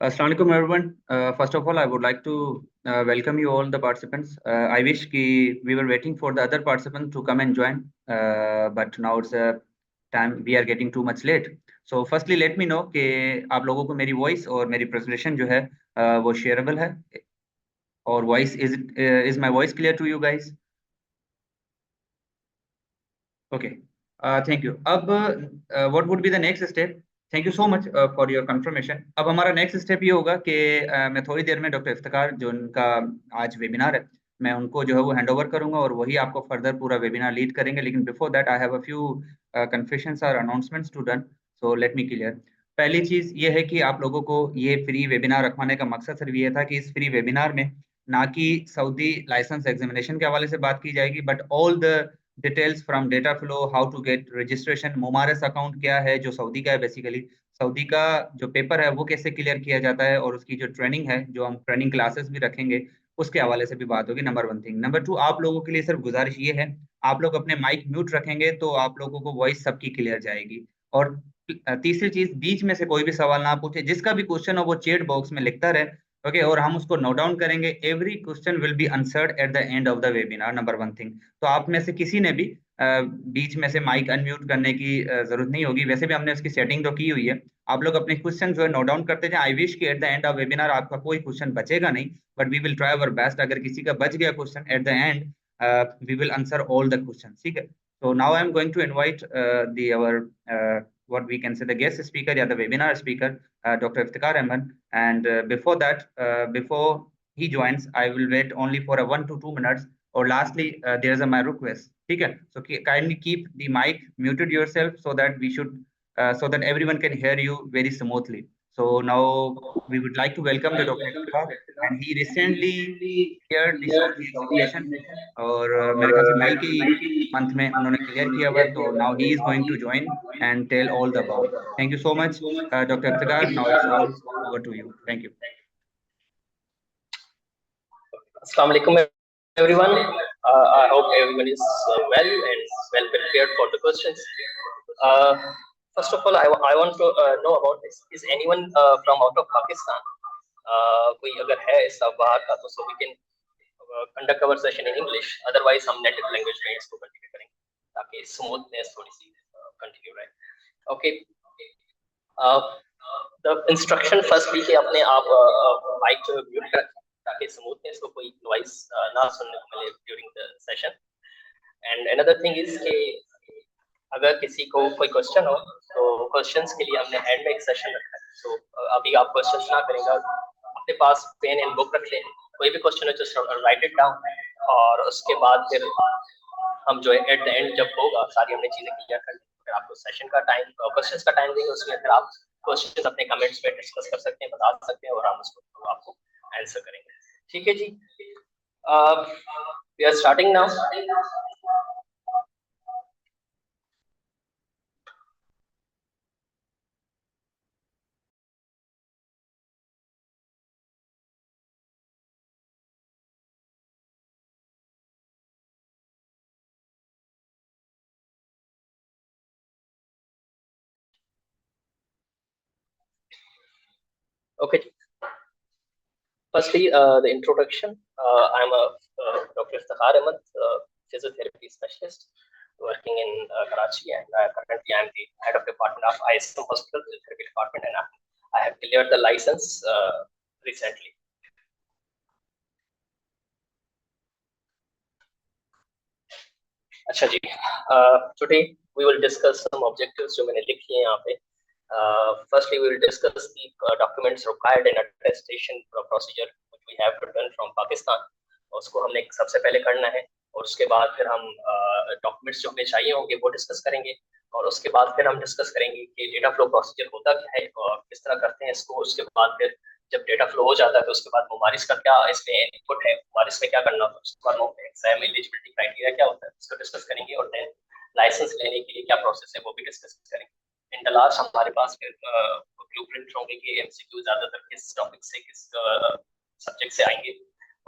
Assalamu alaikum everyone. First of all, I would like to welcome you all the participants. I wish we were waiting for the other participants to come and join, but now it's a time we are getting too much late. So firstly, let me know कि आप लोगों को मेरी voice और मेरी presentation जो है वो shareable है और voice is my voice clear to you guys? Okay. Thank you. अब what would be the next step? Thank you so much for your confirmation. अब हमारा नेक्स्ट स्टेप ये होगा कि मैं थोड़ी देर में डॉक्टर इफ्तिकार जो उनका आज वेबिनार है मैं उनको जो है वो हैंड ओवर करूंगा और वही आपको फर्दर पूरा वेबिनार लीड करेंगे। लेकिन before that I have a few confessions और announcements to done, so let me clear. पहली चीज ये है कि आप लोगों को ये फ्री वेबिनार रखवाने का मकसद सिर्फ ये था कि इस फ्री वेबिनार में ना कि सऊदी लाइसेंस एग्जामिनेशन के हवाले से बात की जाएगी, but all the details from data flow, how to get registration, मुमारस अकाउंट क्या है जो सऊदी का है, बेसिकली सऊदी का जो पेपर है वो कैसे क्लियर किया जाता है और उसकी जो ट्रेनिंग है जो हम ट्रेनिंग क्लासेस भी रखेंगे उसके हवाले से भी बात होगी। Number one thing. Number two, आप लोगों के लिए सिर्फ गुजारिश ये है, आप लोग अपने माइक म्यूट रखेंगे तो आप लोगों को वॉइस सबकी क्लियर जाएगी। और तीसरी चीज, बीच में से कोई भी सवाल ना पूछे, जिसका भी क्वेश्चन हो वो चैट बॉक्स में लिखता रहे। ओके, और हम उसको नोट डाउन करेंगे। Every question will be answered eight the end of the webinar. Number one thing. तो आप में से किसी ने भी बीच में से माइक अनम्यूट करने की जरूरत नहीं होगी। वैसे भी हमने उसकी सेटिंग तो की हुई है। आप लोग अपने क्वेश्चन जो है नोट डाउन करते जाएं। आई विश कि at the end of webinar आपका कोई क्वेश्चन बचेगा नहीं, but we will try our best. अगर किसी का बच गया question at the end, we will answer all the question, ठीक है। So now I am going to invite the our what we can say the guest speaker, yeah, the webinar speaker, Dr. Iftikhar Ahmed. And before that, before he joins, I will wait only for a 1 to 2 minutes. Or lastly, there is a my request. Okay, so kindly keep the mic muted yourself so that we should so that everyone can hear you very smoothly. So now we would like to welcome the Dr. Iftikhar, and he recently cleared the Saudi examination और मेरे ख्याल से मई के month में उन्होंने clear किया हुआ है। तो now he is going to join and tell all the about. Thank you so much doctor Iftikhar, now it's all over to you. Thank you. Assalamu alaikum everyone. I hope everyone is well and well prepared for the questions. First of all, I want to know about this. Is anyone from out of Pakistan? कोई अगर है इस बाहर का तो so we can conduct our session in English. Otherwise हम native language में इसको continue करेंगे ताकि smoothness थोड़ी सी continue रहे. Okay. The instruction firstly कि अपने आप mic जो mute करें ताकि स्मूथनेस को कोई नॉइस ना सुनने को मिले during the session. And another thing is कि अगर किसी को कोई क्वेश्चन हो तो क्वेश्चंस के लिए हमने हैंड में एक सेशन रखा है। सो अभी आप क्वेश्चंस ना करेंगे, अपने पास पेन एंड बुक रख लें, कोई भी क्वेश्चन है जस्ट राइट इट डाउन और उसके बाद फिर हम जो है एट द एंड जब होगा सारी हमने चीजें क्लियर कर ली फिर आपको सेशन का टाइम क्वेश्चंस का टाइम देंगे, उसमें फिर आप क्वेश्चंस अपने कमेंट्स में डिस्कस कर सकते हैं, बता सकते हैं और हम उसको आपको आंसर करेंगे। ठीक है जी। We are starting now. Okay. Firstly, the introduction. I'm a Dr. Iftikhar Ahmed, physiotherapy specialist working in Karachi, and currently I'm the head of department of ISM Hospital Physiotherapy Department, and I have cleared the license recently. अच्छा जी, today we will discuss some objectives जो मैंने लिखी हैं यहाँ पे। Firstly, we will discuss the documents required in attestation procedure which we have returned from Pakistan. उसको हमने सबसे पहले करना है और उसके बाद फिर हम डॉक्यूमेंट्स जो हमें चाहिए होंगे वो डिस्कस करेंगे और उसके बाद फिर हम डिस्कस करेंगे कि डेटा फ्लो प्रोसीजर होता क्या है और किस तरह करते हैं इसको। उसके बाद फिर जब डेटा फ्लो हो जाता है तो उसके बाद मुमारिस का क्या इसमें इनपुट है, मुमारिस में क्या करना होता है, उसके बाद एग्जाम एलिजिबिलिटी क्राइटेरिया क्या होता है उसको डिस्कस करेंगे और देन लाइसेंस लेने के लिए क्या प्रोसेस है वो भी डिस्कस करेंगे। इन द लास्ट हमारे पास फिर ब्लूप्रिंट होंगे कि एमसीक्यू ज्यादातर किस टॉपिक से किस सब्जेक्ट से आएंगे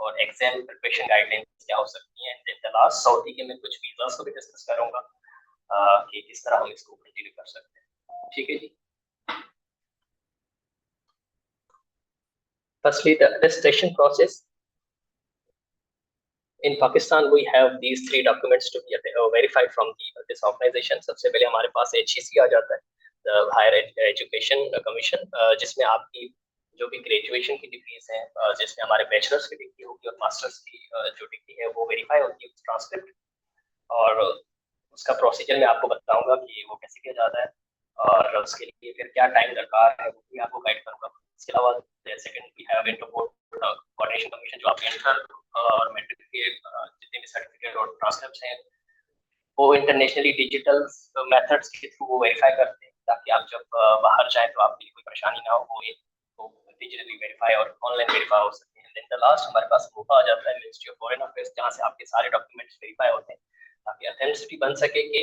और एग्जाम प्रिपरेशन गाइडलाइंस क्या हो सकती हैं। इन द लास्ट सऊदी के मैं कुछ वीजास को भी डिस्कस करूंगा कि किस तरह हम इसको कंटिन्यू कर सकते हैं। ठीक है जी। Firstly, the registration process. In Pakistan, we have these 3 documents to be verified from this organization. सबसे पहले हमारे पास HEC आ जाता है, the Higher Education Commission, जिसमें आपकी जो भी ग्रेजुएशन की डिग्रीज हैं, जिसमें हमारे बैचलर्स की डिग्री होगी और मास्टर्स की जो डिग्री है वो वेरीफाई होती है ट्रांसक्रिप्ट, और उसका प्रोसीजर मैं आपको बताऊंगा कि वो कैसे किया जाता है और उसके लिए फिर क्या टाइम दरकार है वो भी आपको गाइड करूंगा। इसके अलावा second we have inter board coordination commission, जो आपके इंटर और मैट्रिक के जितने भी सर्टिफिकेट और ट्रांसक्रिप्ट्स हैं वो इंटरनेशनली डिजिटल मेथड्स के थ्रू वो वेरीफाई करते हैं, ताकि आप जब बाहर जाएं तो आपके लिए कोई परेशानी ना हो, वो डिजिटली वेरीफाई और ऑनलाइन वेरीफाई हो सकते हैं। देन द लास्ट हमारे पास मोपा आ जाता है, मिनिस्ट्री ऑफ फॉरेन अफेयर्स, जहाँ से आपके सारे डॉक्यूमेंट्स वेरीफाई होते हैं ताकि ऑथेंटिसिटी बन सके कि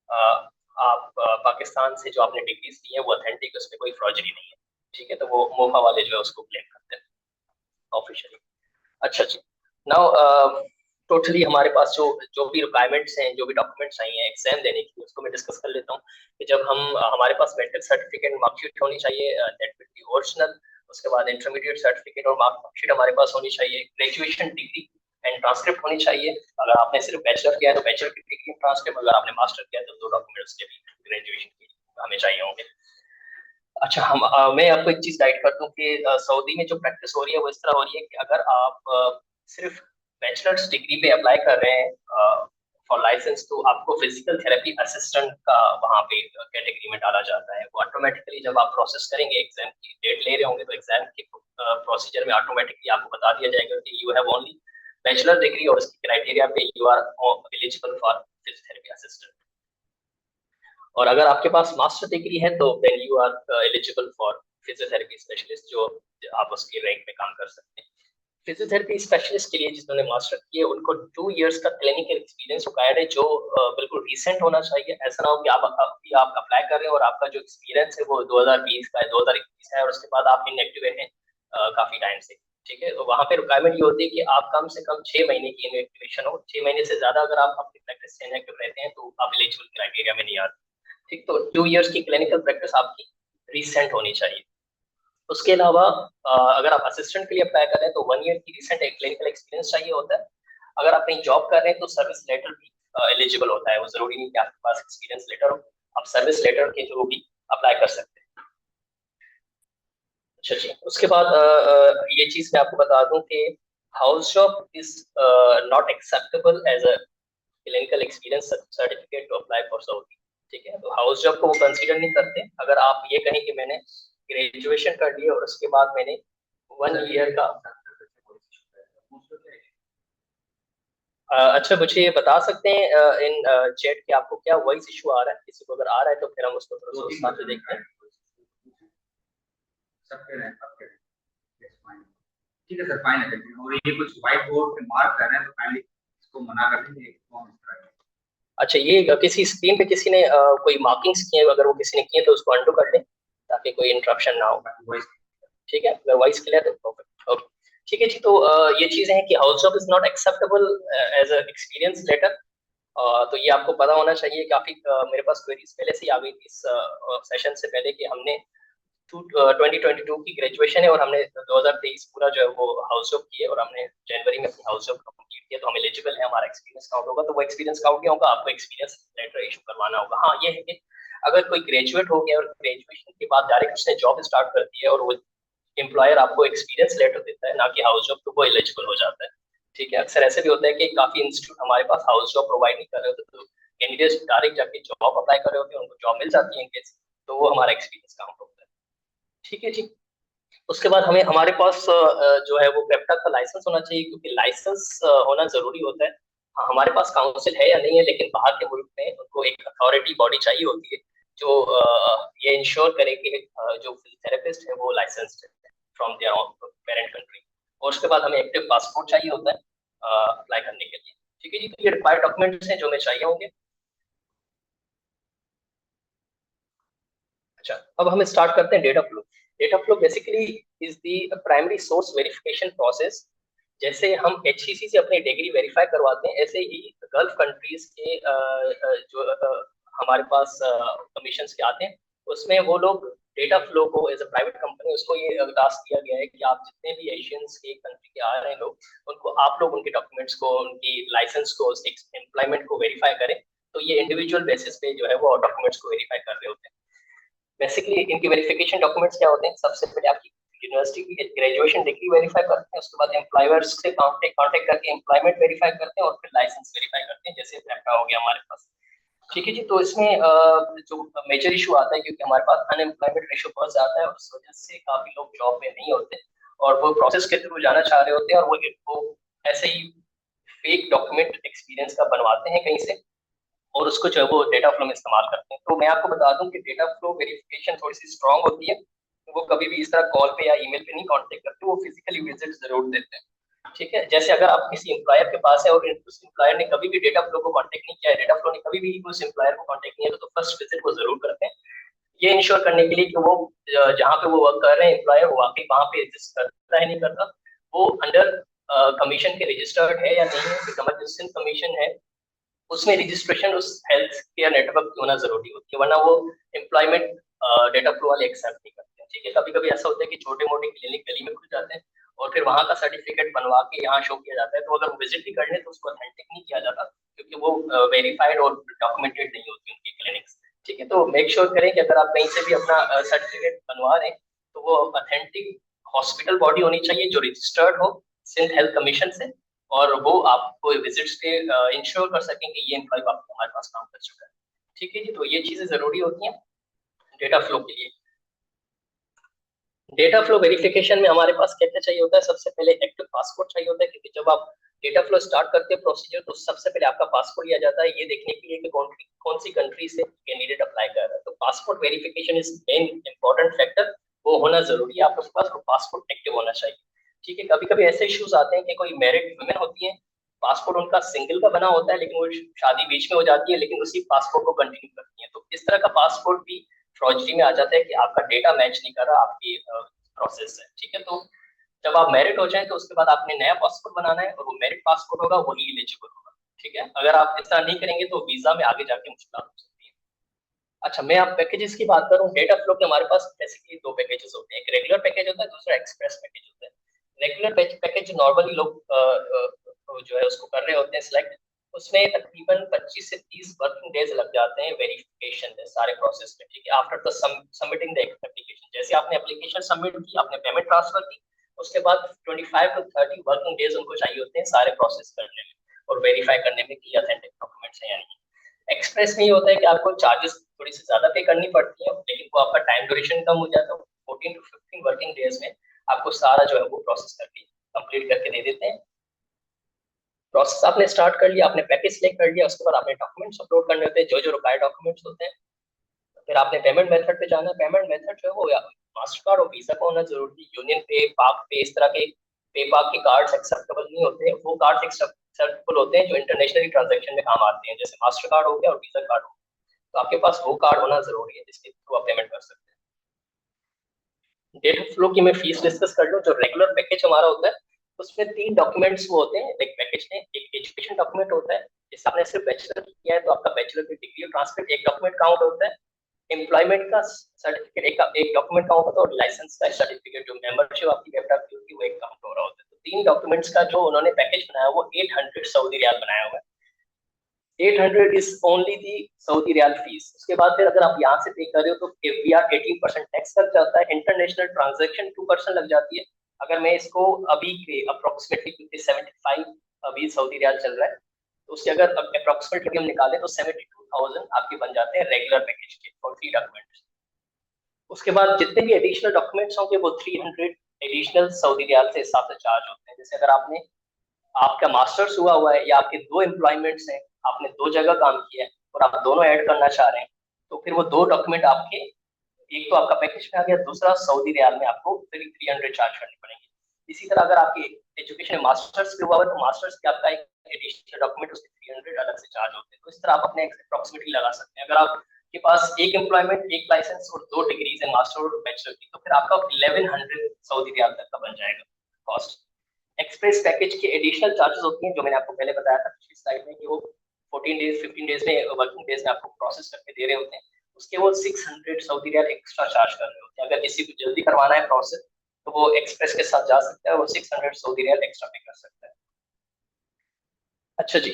आप पाकिस्तान से जो आपने डिग्रीज ली है वो ऑथेंटिक, उसमें कोई फ्रॉडरी नहीं है। ठीक है, तो वो मोफा वाले जो है उसको क्लेम करते हैं ऑफिशियली। अच्छा जी, नाउ टोटली हमारे पास जो भी रिक्वायरमेंट्स हैं, जो भी डॉक्यूमेंट्स चाहिए एग्जाम देने के लिए, उसको मैं डिस्कस कर लेता हूँ कि जब हम हमारे पास मेडिकल सर्टिफिकेट मार्कशीट होनी चाहिए, दैट विल बी ओरिजिनल। उसके बाद इंटरमीडिएट सर्टिफिकेट और मार्कशीट हमारे पास होनी चाहिए, ग्रेजुएशन डिग्री एंड ट्रांसक्रिप्ट होनी चाहिए। अगर आपने सिर्फ बैचलर किया है तो बैचलर की डिग्री ट्रांसक्रिप्ट, अगर आपने मास्टर किया है तो 2 डॉक्यूमेंट्स के भी ग्रेजुएशन की हमें चाहिए होंगे। अच्छा, मैं आपको एक चीज गाइड करता हूँ कि सऊदी में जो प्रैक्टिस हो रही है वो इस तरह हो रही है कि अगर आप सिर्फ बैचलर्स डिग्री पे अप्लाई कर रहे हैं फॉर लाइसेंस, तो आपको फिजिकल थेरेपी असिस्टेंट का वहाँ पे कैटेगरी में डाला जाता है। वो ऑटोमेटिकली जब आप प्रोसेस करेंगे, एग्जाम की डेट ले रहे होंगे, तो एग्जाम के प्रोसीजर में ऑटोमेटिकली आपको बता दिया जाएगा कि you have only bachelor degree और उसकी क्राइटेरिया पे you are eligible for physiotherapy assistant. और अगर आपके पास मास्टर डिग्री है तो then you are eligible for physiotherapy specialist, जो आप उसके रैंक में काम कर सकते हैं। फिजियोथेरेपी स्पेशलिस्ट के लिए जिन्होंने मास्टर किए उनको 2 इयर्स का क्लिनिकल एक्सपीरियंस रिक्वायर्ड है, जो बिल्कुल रिसेंट होना चाहिए। ऐसा ना हो कि आप अप्लाई कर रहे हैं और आपका जो एक्सपीरियंस है वो 2020 का है, 2021 है, और उसके बाद आप इनएक्टिव हैं काफी टाइम से। ठीक है, तो वहाँ पे रिक्वायरमेंट ये होती है कि आप कम से कम 6 महीने की इनएक्टिवेशन हो। 6 महीने से ज्यादा अगर आप अपनी प्रैक्टिस से इनएक्टिव रहते हैं तो आप एलिजिबल क्राइटेरिया में नहीं आते। ठीक, तो 2 इयर्स की क्लिनिकल प्रैक्टिस आपकी रिसेंट होनी चाहिए। उसके अलावा अगर आप असिस्टेंट के लिए अप्लाई कर रहे हैं तो 1 ईयर की रिसेंट क्लिनिकल एक्सपीरियंस चाहिए होता है। अगर आप कहीं जॉब कर रहे हैं तो सर्विस लेटर भी एलिजिबल होता है। वो जरूरी नहीं कि आपके पास एक्सपीरियंस लेटर हो, आप सर्विस लेटर के थ्रू भी अप्लाई कर सकते हैं। अच्छा जी, उसके बाद ये चीज मैं आपको बता दूं कि house job is not acceptable as a clinical experience certificate to apply for Saudi. ठीक है, तो हाउस जॉब को वो कंसीडर नहीं करते। अगर आप ये कहें कि मैंने ग्रेजुएशन कर ली और उसके बाद मैंने 1 ईयर का अच्छा, मुझे ये बता सकते हैं इन चैट के आपको क्या वॉइस इशू आ रहा है? किसी को अगर आ रहा है तो फिर हम उसको थोड़ा सा विस्तार से देखते हैं। ठीक है सर, फाइन है। और ये कुछ व्हाइट बोर्ड पे मार्क कर रहे हैं तो काइंडली इसको मना कर दीजिए। अच्छा, ये किसी स्क्रीन पे किसी ने कोई मार्किंग्स किए हैं, अगर वो किसी ने किए तो उसको अंडू कर दें ताकि कोई इंटरप्शन ना हो। ठीक है, अगर वॉइस क्लियर है तो परफेक्ट। ओके, ठीक है जी। तो ये चीजें हैं कि house job is not acceptable as a experience letter. तो ये आपको पता होना चाहिए। काफी मेरे पास क्वेरीज पहले से ही आ गई थी इस सेशन से पहले कि हमने 2022 की ग्रेजुएशन है और हमने 2023 पूरा जो है वो हाउस जॉब की है और हमने जनवरी में अपनी हाउस जॉब कंप्लीट किया, तो हम एलिजिबल है, हमारा एक्सपीरियंस काउंट होगा। तो वो एक्सपीरियंस काउंट नहीं होगा, आपको एक्सपीरियंस लेटर इशू करवाना होगा। हाँ, ये है कि अगर कोई ग्रेजुएट हो गया और ग्रेजुएशन के बाद डायरेक्ट उसने जॉब स्टार्ट कर दी है और वो एम्प्लॉयर आपको एक्सपीरियंस लेटर देता है ना कि हाउस जॉब, तो वो एलिजिबल हो जाता है। ठीक है, अक्सर ऐसे भी होता है कि काफी इंस्टीट्यूट हमारे पास हाउस जॉब प्रोवाइड नहीं कर रहे होते, तो कैंडिडेट्स डायरेक्ट जाके जॉब अप्लाई कर रहे होते हैं, उनको जॉब मिल जाती है इनकेस, तो वो हमारा एक्सपीरियंस काउंट होता है। ठीक है जी। उसके बाद हमें हमारे पास जो है वो पेप्टा का लाइसेंस होना चाहिए, क्योंकि लाइसेंस होना जरूरी होता है। हाँ, हमारे पास काउंसिल है या नहीं है, लेकिन बाहर के मुल्क में उनको एक अथॉरिटी बॉडी चाहिए होती है जो ये इंश्योर करे कि जो फिजियोथेरेपिस्ट है वो लाइसेंस्ड है फ्रॉम देयर पेरेंट कंट्री। और उसके बाद हमें एक्टिव पासपोर्ट चाहिए होता है अप्लाई करने के लिए। ठीक है जी, तो ये रिक्वायर्ड डॉक्यूमेंट्स हैं जो हमें चाहिए होंगे। अच्छा, अब हम स्टार्ट करते हैं data flow. Data flow basically is the primary source verification process. जैसे हम HEC से अपनी डिग्री वेरीफाई करवाते हैं, ऐसे ही गल्फ कंट्रीज के जो हमारे पास कमीशन के आते हैं, उसमें वो लोग डेटा फ्लो को एज अ प्राइवेट कंपनी उसको ये टास्क दिया गया है कि आप जितने भी एशियंस के कंट्री के आ रहे हैं लोग उनको आप लोग उनके डॉक्यूमेंट्स को, उनकी लाइसेंस को, एम्प्लॉयमेंट को वेरीफाई करें। तो ये इंडिविजुअल बेसिस पे जो है वो डॉक्यूमेंट्स को वेरीफाई कर रहे होते हैं। बेसिकली इनके वेरिफिकेशन डॉक्यूमेंट्स क्या होते हैं? सबसे पहले आपकी यूनिवर्सिटी की ग्रेजुएशन डिग्री वेरीफाई करते हैं, उसके बाद एम्प्लॉयर्स से कांटेक्ट करके एम्प्लॉयमेंट वेरीफाई करते हैं और फिर लाइसेंस वेरीफाई करते हैं, जैसे पेप्टा हो गया हमारे पास। ठीक है जी। तो इसमें जो मेजर इशू आता है, क्योंकि हमारे पास अनएम्प्लॉयमेंट रेशो बहुत ज्यादा है, उस वजह से काफी लोग जॉब में नहीं होते और वो प्रोसेस के थ्रू जाना चाह रहे होते हैं और वो ऐसे ही फेक डॉक्यूमेंट एक्सपीरियंस का बनवाते हैं कहीं से और उसको जो है वो डेटा फ्लो में इस्तेमाल करते हैं। तो मैं आपको बता दूं कि डेटा फ्लो वेरिफिकेशन थोड़ी सी स्ट्रांग होती है। वो कभी भी इस तरह कॉल पे या ईमेल पे नहीं कांटेक्ट करते, वो फिजिकली विजिट जरूर देते हैं। ठीक है। जैसे अगर आप किसी एम्प्लॉयर के पास है और उस एम्प्लॉयर ने कभी भी डेटा फ्लो को कांटेक्ट नहीं किया है, डेटा फ्लो ने कभी भी उस एम्प्लॉयर को कांटेक्ट नहीं किया, तो फर्स्ट विजिट वो जरूर करते हैं, ये इंश्योर करने के लिए कि वो जहाँ पे वो वर्क कर रहे हैं एम्प्लॉयर, वो वाकई वहाँ पे एग्जिस्ट करता है नहीं करता, वो अंडर कमीशन के रजिस्टर्ड है या नहीं है, कमर्शियल कमीशन है, उसमें रजिस्ट्रेशन उस हेल्थ केयर नेटवर्क की होना जरूरी होती है, वरना वो एम्प्लॉयमेंट डेटा फ्लो वाले एक्सेप्ट नहीं करते हैं। ठीक है। कभी कभी ऐसा होता है कि छोटे मोटे क्लिनिक गली में खुल जाते हैं और फिर वहां का सर्टिफिकेट बनवा के यहाँ शो किया जाता है, तो अगर वो विजिट भी कर ले तो उसको ऑथेंटिक नहीं किया जाता, क्योंकि वो वेरीफाइड और डॉक्यूमेंटेड नहीं होती उनकी क्लिनिक्स। ठीक है। तो मेक श्योर करें कि अगर आप कहीं से भी अपना सर्टिफिकेट बनवा रहे हैं तो वो ऑथेंटिक हॉस्पिटल बॉडी होनी चाहिए जो रजिस्टर्ड हो सिंध हेल्थ कमीशन से, और वो आपको विजिट्स पे इंश्योर कर सकें कि ये एम्प्लॉय आपको हमारे पास काम कर चुका है। ठीक है जी। तो ये चीजें जरूरी होती हैं डेटा फ्लो के लिए। डेटा फ्लो वेरिफिकेशन में हमारे पास क्या क्या चाहिए होता है? सबसे पहले एक्टिव पासपोर्ट चाहिए होता है, क्योंकि जब आप डेटा फ्लो स्टार्ट करते हैं प्रोसीजर, तो सबसे पहले आपका पासपोर्ट लिया जाता है, ये देखने के लिए कि कौन सी कंट्री से कैंडिडेट अप्लाई कर रहा है। तो passport verification is main important factor, वो होना जरूरी है आपके पास, वो पासपोर्ट एक्टिव होना चाहिए। ठीक है। कभी कभी ऐसे इश्यूज आते हैं कि कोई मैरिड वुमेन होती है, पासपोर्ट उनका सिंगल का बना होता है, लेकिन वो शादी बीच में हो जाती है, लेकिन उसी पासपोर्ट को कंटिन्यू करती है, तो इस तरह का पासपोर्ट भी फ्रॉडरी में आ जाता है कि आपका डेटा मैच नहीं कर रहा आपकी प्रोसेस है। ठीक है। तो जब आप मैरिट हो जाए तो उसके बाद आपने नया पासपोर्ट बनाना है और वो मैरिट पासपोर्ट होगा, वही एलिजिबल होगा। ठीक है। अगर आप इस तरह नहीं करेंगे तो वीजा में आगे जाके मुश्किल हो सकती है। अच्छा, मैं आप पैकेजेस की बात करूं, डेटा फ्लो के हमारे पास बेसिकली दो पैकेजेस होते हैं, एक रेगुलर पैकेज होता है, दूसरा एक्सप्रेस पैकेज होता है। रेगुलर पैकेज नॉर्मली लोग जो है उसको कर रहे होते हैं सिलेक्ट, उसमें तकरीबन 25 से 30 वर्किंग डेज लग जाते हैं वेरिफिकेशन में, सारे प्रोसेस में। ठीक है। After the submitting the application, जैसे आपने एप्लीकेशन सबमिट की, आपने पेमेंट ट्रांसफर की, उसके बाद 25 to 30 वर्किंग डेज उनको चाहिए होते हैं सारे प्रोसेस करने में और वेरीफाई करने में कि ऑथेंटिक डॉक्यूमेंट्स हैं या नहीं। एक्सप्रेस में ये होता है कि आपको चार्जेस थोड़ी सी ज्यादा पे करनी पड़ती है, लेकिन वो आपका टाइम ड्यूरेशन कम हो जाता है। 14 to 15 वर्किंग डेज में आपको सारा जो है वो प्रोसेस करके कंप्लीट करके दे देते हैं। प्रोसेस आपने स्टार्ट कर लिया, आपने पैकेज सिलेक्ट कर लिया, उसके बाद आपने डॉक्यूमेंट्स अपलोड करने होते हैं, जो जो रिक्वायर्ड डॉक्यूमेंट्स होते हैं। फिर आपने पेमेंट मेथड पे जाना है। पेमेंट मेथड जो है वो मास्टर कार्ड और वीजा का होना जरूरी है। यूनियन पे, पाक पे, इस तरह के पे पाक के कार्ड्स एक्सेप्टेबल नहीं होते हैं, वो कार्ड्स एक्सेप्टेबल होते हैं जो इंटरनेशनल ट्रांजैक्शन में काम आते हैं, जैसे मास्टर कार्ड हो गया और वीजा कार्ड हो गया। तो आपके पास वो कार्ड होना जरूरी है जिसके थ्रू आप पेमेंट कर सकते हैं। डेटा फ्लो की मैं फीस डिस्कस कर लूँ। जो रेगुलर पैकेज हमारा होता है उसमें 3 डॉक्यूमेंट्स वो होते हैं एक पैकेज में। एक एजुकेशन डॉक्यूमेंट होता है, जैसे आपने सिर्फ बैचलर किया है तो आपका बैचलर की डिग्री और ट्रांसक्रिप्ट एक डॉक्यूमेंट काउंट होता है। एम्प्लॉयमेंट का सर्टिफिकेट एक डॉक्यूमेंट काउंट होता है, और लाइसेंस का सर्टिफिकेट, जो मेंबरशिप आपकी वेबसाइट की होती है, वो एक काउंट हो रहा होता है। तो 3 डॉक्यूमेंट्स का जो उन्होंने पैकेज बनाया वो 800 सऊदी रियाल बनाया हुआ है। 800 is only the Saudi riyal fees. उसके बाद फिर अगर आप यहाँ से पे कर रहे हो तो एफबीआर 18% टैक्स लग जाता है, इंटरनेशनल ट्रांजैक्शन 2% लग जाती है। अगर मैं इसको अभी के अप्रोक्सीमेटली 75 अभी सऊदी रियाल चल रहा है, तो उसके अगर अप्रोक्सीमेटली हम निकालें तो 72,000 आपके बन जाते हैं रेगुलर पैकेज के फॉर 3 डॉक्यूमेंट्स। उसके बाद जितने भी एडिशनल डॉक्यूमेंट्स होंगे वो 300 एडिशनल सऊदी रियाल से हिसाब से चार्ज होते हैं। जैसे अगर आपका मास्टर्स हुआ है या आपके 2 एम्प्लॉयमेंट्स हैं, आपने 2 जगह काम किया है और आप दोनों ऐड करना चाह रहे हैं, तो फिर वो 2 डॉक्यूमेंट आपके, एक तो आपका पैकेज में आ गया, दूसरा सऊदी रियाल में आपको फिर 300 चार्ज करनी पड़ेंगे। इसी तरह अगर आपकी एजुकेशन मास्टर्स पे हुआ है तो मास्टर्स के आपका एक एडिशनल डॉक्यूमेंट उसके 300 अलग से चार्ज होते हैं। तो इस तरह आप अपने अप्रोक्सीमेटली लगा सकते हैं। अगर आपके पास एक एम्प्लॉयमेंट, एक लाइसेंस और 2 डिग्रीज है मास्टर और बैचलर की, तो फिर आपका 1100 सऊदी रियाल तक का बन जाएगा कॉस्ट। एक्सप्रेस पैकेज के एडिशनल चार्जेस होती हैं, जो मैंने आपको पहले बताया था पिछली स्लाइड में, कि वो 14 डेज 15 डेज में वर्किंग डेज में आपको प्रोसेस करके दे रहे होते हैं। उसके वो 600 सऊदी रियाल एक्स्ट्रा चार्ज कर रहे होते हैं। अगर किसी को जल्दी करवाना है प्रोसेस तो वो एक्सप्रेस के साथ जा सकता है, वो 600 सऊदी रियाल एक्स्ट्रा पे कर सकता है। अच्छा जी,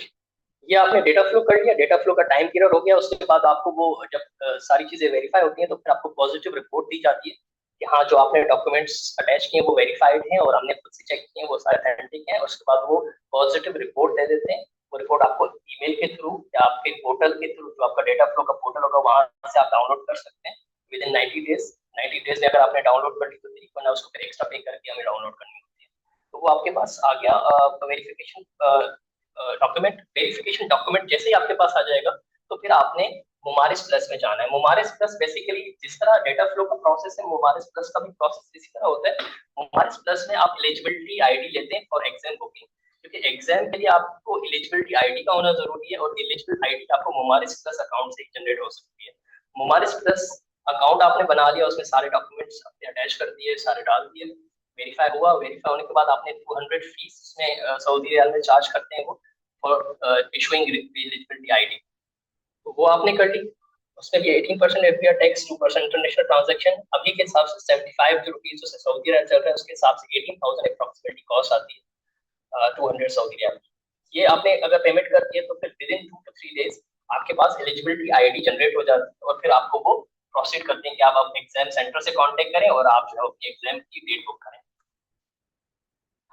ये आपने डेटा फ्लो कर लिया, डेटा फ्लो का टाइम पीरियड हो गया। उसके बाद आपको वो जब सारी चीजें वेरीफाई होती हैं तो फिर आपको पॉजिटिव रिपोर्ट दी जाती है कि हाँ जो आपने डॉक्यूमेंट्स अटैच किए वो वेरीफाइड हैं और हमने खुद से चेक किए वो सारे ऑथेंटिक हैं। उसके बाद वो पॉजिटिव रिपोर्ट दे देते हैं। वो रिपोर्ट आपको ईमेल के थ्रू या आपके पोर्टल के थ्रू, जो आपका डेटा फ्लो का पोर्टल होगा वहां से आप डाउनलोड कर सकते हैं विद इन 90 डेज। 90 डेज में अगर आपने डाउनलोड कर ली तो ठीक, वरना उसको फिर एक्स्ट्रा पे करके हमें डाउनलोड करनी होती है। तो वो आपके पास आ गया वेरिफिकेशन वेरिफिकेशन डॉक्यूमेंट। जैसे ही आपके पास आ जाएगा तो फिर आपने मुमारिस प्लस में जाना है। मुमारिस प्लस बेसिकली जिस तरह डेटा फ्लो का प्रोसेस है, मुमारिस प्लस का भी प्रोसेस इसी तरह होता है। मुमारिस प्लस में आप एलिजिबिलिटी आईडी लेते हैं फॉर एग्जाम बुकिंग, क्योंकि एग्जाम के लिए आपको एलिजिबिलिटी आईडी का होना जरूरी है और एलिजिबिलिटी आईडी आपको मुमारिस प्लस अकाउंट से जनरेट हो सकती है। मुमारिस प्लस अकाउंट आपने बना लिया, उसमें सारे डॉक्यूमेंट्स आपने अटैच कर दिए, सारे डाल दिए, वेरीफाई हुआ। वेरीफाई होने के बाद आपने 200 फीस उसमें सऊदी रियाल में चार्ज करते हैं वो फॉर इशूइंग एलिजिबिलिटी आईडी, तो वो आपने कर ली। उसमें भी 18% एफबीआई टैक्स, 2% इंटरनेशनल ट्रांजैक्शन। अभी के हिसाब से 75 जो रुपीज से सऊदी रियाल चल रहा है उसके हिसाब से 18,000 अप्रॉक्सिमेटली कॉस्ट आती है 200 सऊदी रियाल। ये आपने अगर पेमेंट कर दिए तो फिर विद इन 2 to 3 डेज आपके पास एलिजिबिलिटी आईडी जनरेट हो जाती है और फिर आपको वो प्रोसीड करते हैं कि आप एग्जाम सेंटर से कांटेक्ट करें और आप जो है अपनी एग्जाम की डेट बुक करें।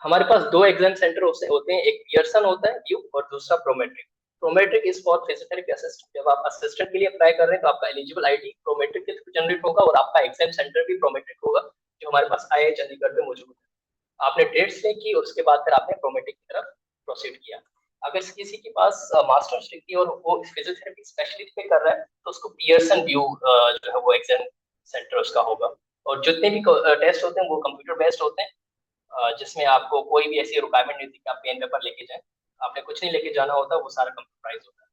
हमारे पास दो एग्जाम सेंटर होते हैं, एक पियर्सन होता है ड्यूक और दूसरा Prometric. Prometric is for physiotherapy assistant. जब आप असिस्टेंट के लिए अप्लाई कर रहे हैं तो आपका एलिजिबल आईडी प्रोमेट्रिक के थ्रू जनरेट होगा और आपका एग्जाम सेंटर भी प्रोमेट्रिक होगा, जो हमारे पास आईआईटी चंडीगढ़ पे मौजूद है। आपने डेट्स ले की और उसके बाद फिर आपने प्रोमेट्रिक की तरफ प्रोसीड किया। अगर किसी के पास मास्टर्स डिग्री और वो फिजियोथेरेपी स्पेशलिस्ट पे कर रहा है तो उसको पियर्सन व्यू जो है वो एग्जाम सेंटर उसका होगा। और जितने भी टेस्ट होते हैं वो कंप्यूटर बेस्ड होते हैं, जिसमें आपको कोई भी ऐसी रिक्वायरमेंट नहीं होती कि आप पेन पेपर लेके जाएं। आपने कुछ नहीं लेके जाना होता, वो सारा कंप्यूटराइज होता है।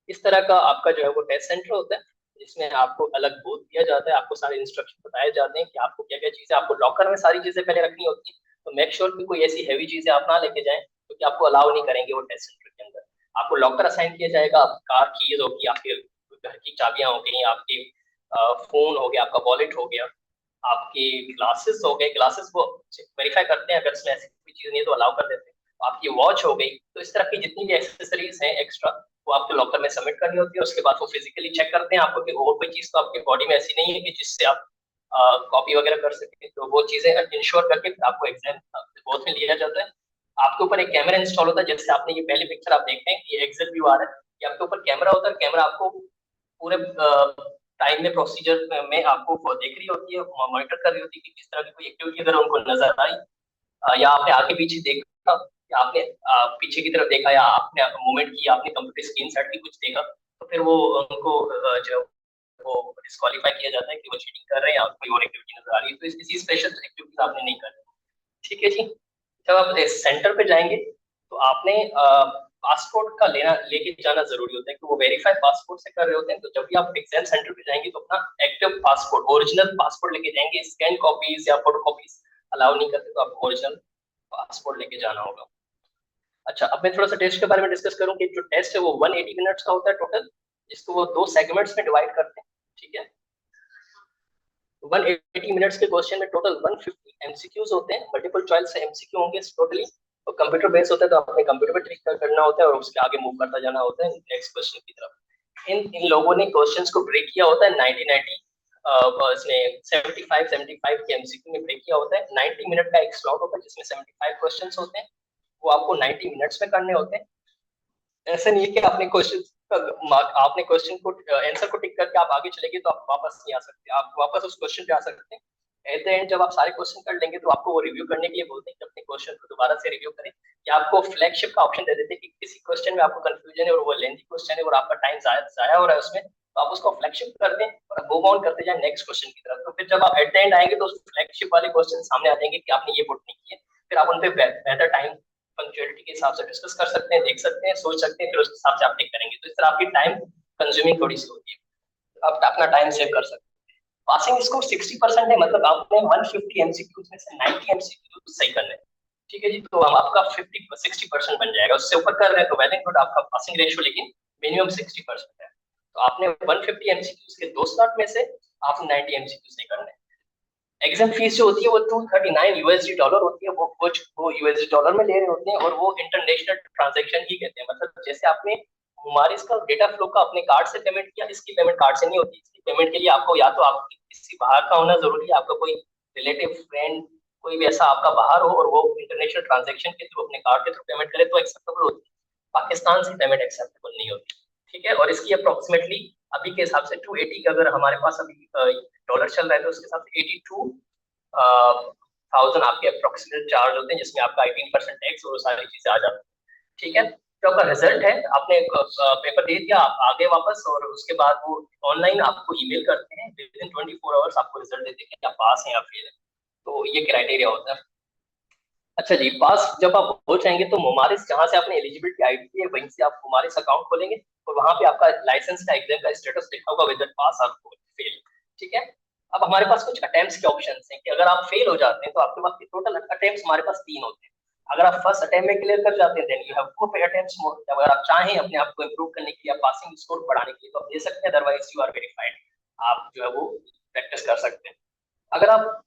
इस तरह का आपका जो है वो टेस्ट सेंटर होता है जिसमें आपको अलग बूथ दिया जाता है, आपको सारे इंस्ट्रक्शन बताए जाते हैं कि आपको क्या क्या चीजें, आपको लॉकर में सारी चीजें पहले रखनी होती है। तो मेक श्योर कि कोई ऐसी हैवी चीजें आप ना लेके जाएं क्योंकि आपको अलाउ नहीं करेंगे वो टेस्ट सेंटर के अंदर। आपको लॉकर असाइन किया जाएगा, कार कीज होगी, आपके घर की चाबियां हो गई, आपके फोन हो गया, आपका वॉलेट हो गया, आपके ग्लासेस हो गए। ग्लासेस वो वेरीफाई करते हैं, अगर इसमें ऐसी कोई चीज नहीं है तो अलाउ कर देते हैं। आपकी वॉच हो गई। तो इस तरह की जितनी भी एक्सेसरीज हैं एक्स्ट्रा वो आपके लॉकर में सबमिट करनी होती है। उसके बाद वो फिजिकली चेक करते हैं आपको कि और कोई चीज तो आपकी बॉडी में ऐसी नहीं है कि जिससे आप कॉपी वगैरह कर सके। तो वो चीजें इंश्योर करके फिर आपको एग्जाम बोथ में लिया जाता है। आपके ऊपर एक कैमरा इंस्टॉल होता है, जैसे आपने ये पहली पिक्चर आप देख रहे हैं, ये एग्जिट व्यू आ रहा है, ये आपके ऊपर कैमरा होता है। कैमरा आपको पूरे टाइम में प्रोसीजर में आपको देख रही होती है, मॉनिटर कर रही होती है कि किस तरह की कोई एक्टिविटी अगर उनको नजर आई, या आपने आगे पीछे देखा, या आपने पीछे की तरफ देखा, या आपने मूवमेंट की, आपने कंप्यूटर स्क्रीन सेट की कुछ देखा, तो फिर वो उनको जो वो डिस्क्वालीफाई किया जाता है कि वो चीटिंग कर रहे हैं या कोई और एक्टिविटी नजर आ रही है। तो इसी स्पेशल एक्टिविटीज आपने नहीं करनी। ठीक है जी। जब आप सेंटर पे जाएंगे तो आपने पासपोर्ट का लेके जाना जरूरी होता है कि वो वेरीफाई पासपोर्ट से कर रहे होते हैं। तो जब भी आप एग्जाम सेंटर पे जाएंगे तो अपना एक्टिव पासपोर्ट, ओरिजिनल पासपोर्ट लेके जाएंगे। स्कैन कॉपीज या फोटो कॉपीज अलाउ नहीं करते, तो आपको ओरिजिनल पासपोर्ट लेके जाना होगा। अच्छा, अब मैं थोड़ा सा टेस्ट के बारे में डिस्कस करूं कि जो टेस्ट है वो 180 मिनट्स का होता है टोटल, जिसको वो 2 सेगमेंट्स में डिवाइड करते हैं। ठीक है, 180 मिनट्स के क्वेश्चन में टोटल 150 एमसीक्यूज होते हैं, मल्टीपल चॉइस से एमसीक्यू होंगे टोटली। और कंप्यूटर बेस्ड होता है तो आपने कंप्यूटर पे ट्रिक करना होता है और उसके आगे मूव करता जाना होता है नेक्स्ट क्वेश्चन की तरफ। इन लोगों ने क्वेश्चंस को ब्रेक किया होता है 90 इसमें 75 के एमसीक्यू में ब्रेक किया होता है। 90 मिनट का एक स्लॉट होता है जिसमें 75 क्वेश्चंस होते हैं, वो आपको 90 मिनट्स में करने होते हैं। ऐसा नहीं है कि आपने क्वेश्चन को आंसर को टिक करके आप आगे चले गए तो आप वापस नहीं आ सकते, आप वापस उस क्वेश्चन पे आ सकते हैं। एट द एंड जब आप सारे क्वेश्चन कर लेंगे तो आपको वो रिव्यू करने के लिए बोलते हैं कि अपने क्वेश्चन को दोबारा से रिव्यू करें, या आपको फ्लैगशिप का ऑप्शन दे देते हैं कि किसी क्वेश्चन में आपको कंफ्यूजन है और वो लेंथी क्वेश्चन है और आपका टाइम जाया हो रहा है उसमें, तो आप उसको फ्लैगशिप कर दें और मूव ऑन करते जाए नेक्स्ट क्वेश्चन की तरफ। तो फिर जब आप एट द एंड आएंगे तो उस फ्लैगशिप वाले क्वेश्चन सामने आ जाएंगे कि आपने ये पुट नहीं किए, फिर आप उन पे बेहतर टाइम पंक्चुअलिटी के हिसाब से डिस्कस कर सकते हैं, देख सकते हैं, सोच सकते हैं, फिर उस हिसाब से आप टिक करेंगे। तो इस तरह आपकी टाइम कंज्यूमिंग थोड़ी सी होती है, आप अपना टाइम सेव कर सकते हैं। पासिंग स्कोर 60% है, मतलब आपने 150 एमसीक्यूज में से 90 एमसीक्यूज सही करने हैं। ठीक है जी, तो हम आपका 60% बन जाएगा। उससे ऊपर कर रहे हैं तो वेल एंड गुड, आपका पासिंग रेशियो लेकिन मिनिमम 60% है। तो आपने 150 एमसीक्यूज के 2 स्लॉट में से आपने 90 एमसीक्यूज नहीं करने। एग्जाम फीस जो होती है वो $239 होती है, वो यूएसडी डॉलर में ले रहे होते हैं, और वो इंटरनेशनल ट्रांजैक्शन ही कहते हैं। मतलब जैसे आपने हमारे इसका डेटा फ्लो का अपने कार्ड से पेमेंट किया, इसकी पेमेंट कार्ड से नहीं होती। इसकी पेमेंट के लिए आपको या तो आप किसी बाहर का होना जरूरी है, आपका कोई रिलेटिव फ्रेंड कोई भी ऐसा आपका बाहर हो और वो इंटरनेशनल ट्रांजेक्शन के थ्रू अपने कार्ड के थ्रू पेमेंट करे तो एक्सेप्टेबल होती है। पाकिस्तान से पेमेंट एक्सेप्टेबल नहीं होती। ठीक है, और इसकी अप्रोक्सीमेटली अभी के हिसाब से 280 का अगर हमारे पास अभी डॉलर चल रहा है तो उसके हिसाब से 82,000 आपके अप्रोक्सीमेट चार्ज होते हैं, जिसमें आपका 18% टैक्स और सारी चीजें आ जाती है। ठीक है, तो आपका रिजल्ट है, आपने पेपर दे दिया, आप आगे वापस, और उसके बाद वो ऑनलाइन आपको ईमेल करते हैं, विद इन 24 आवर्स आपको रिजल्ट देते हैं कि आप पास हैं या फेल है। तो ये क्राइटेरिया होता है। अच्छा जी, पास जब आप हो जाएंगे तो मुमारिस जहां से आपने एलिजिबिलिटी आई है वहीं से आप मुमारिस अकाउंट खोलेंगे, और वहां पे आपका लाइसेंस का एग्जाम का स्टेटस लिखा होगा विद पास और फेल। ठीक है, अब हमारे पास कुछ अटेम्प्ट्स के ऑप्शंस हैं कि अगर आप फेल हो जाते हैं तो आपके पास टोटल अटेम्प्ट्स हमारे पास 3 होते हैं। अगर आप फर्स्ट अटेम्प्ट में क्लियर कर जाते हैं देन यू हैव 4 अटेम्प्ट्स मोर। अगर आप चाहें अपने आप को इंप्रूव करने के लिए, पासिंग स्कोर बढ़ाने के लिए, तो आप दे सकते हैं, अदरवाइज यू आर वेरीफाइड, आप जो है वो प्रैक्टिस कर सकते हैं। अगर आप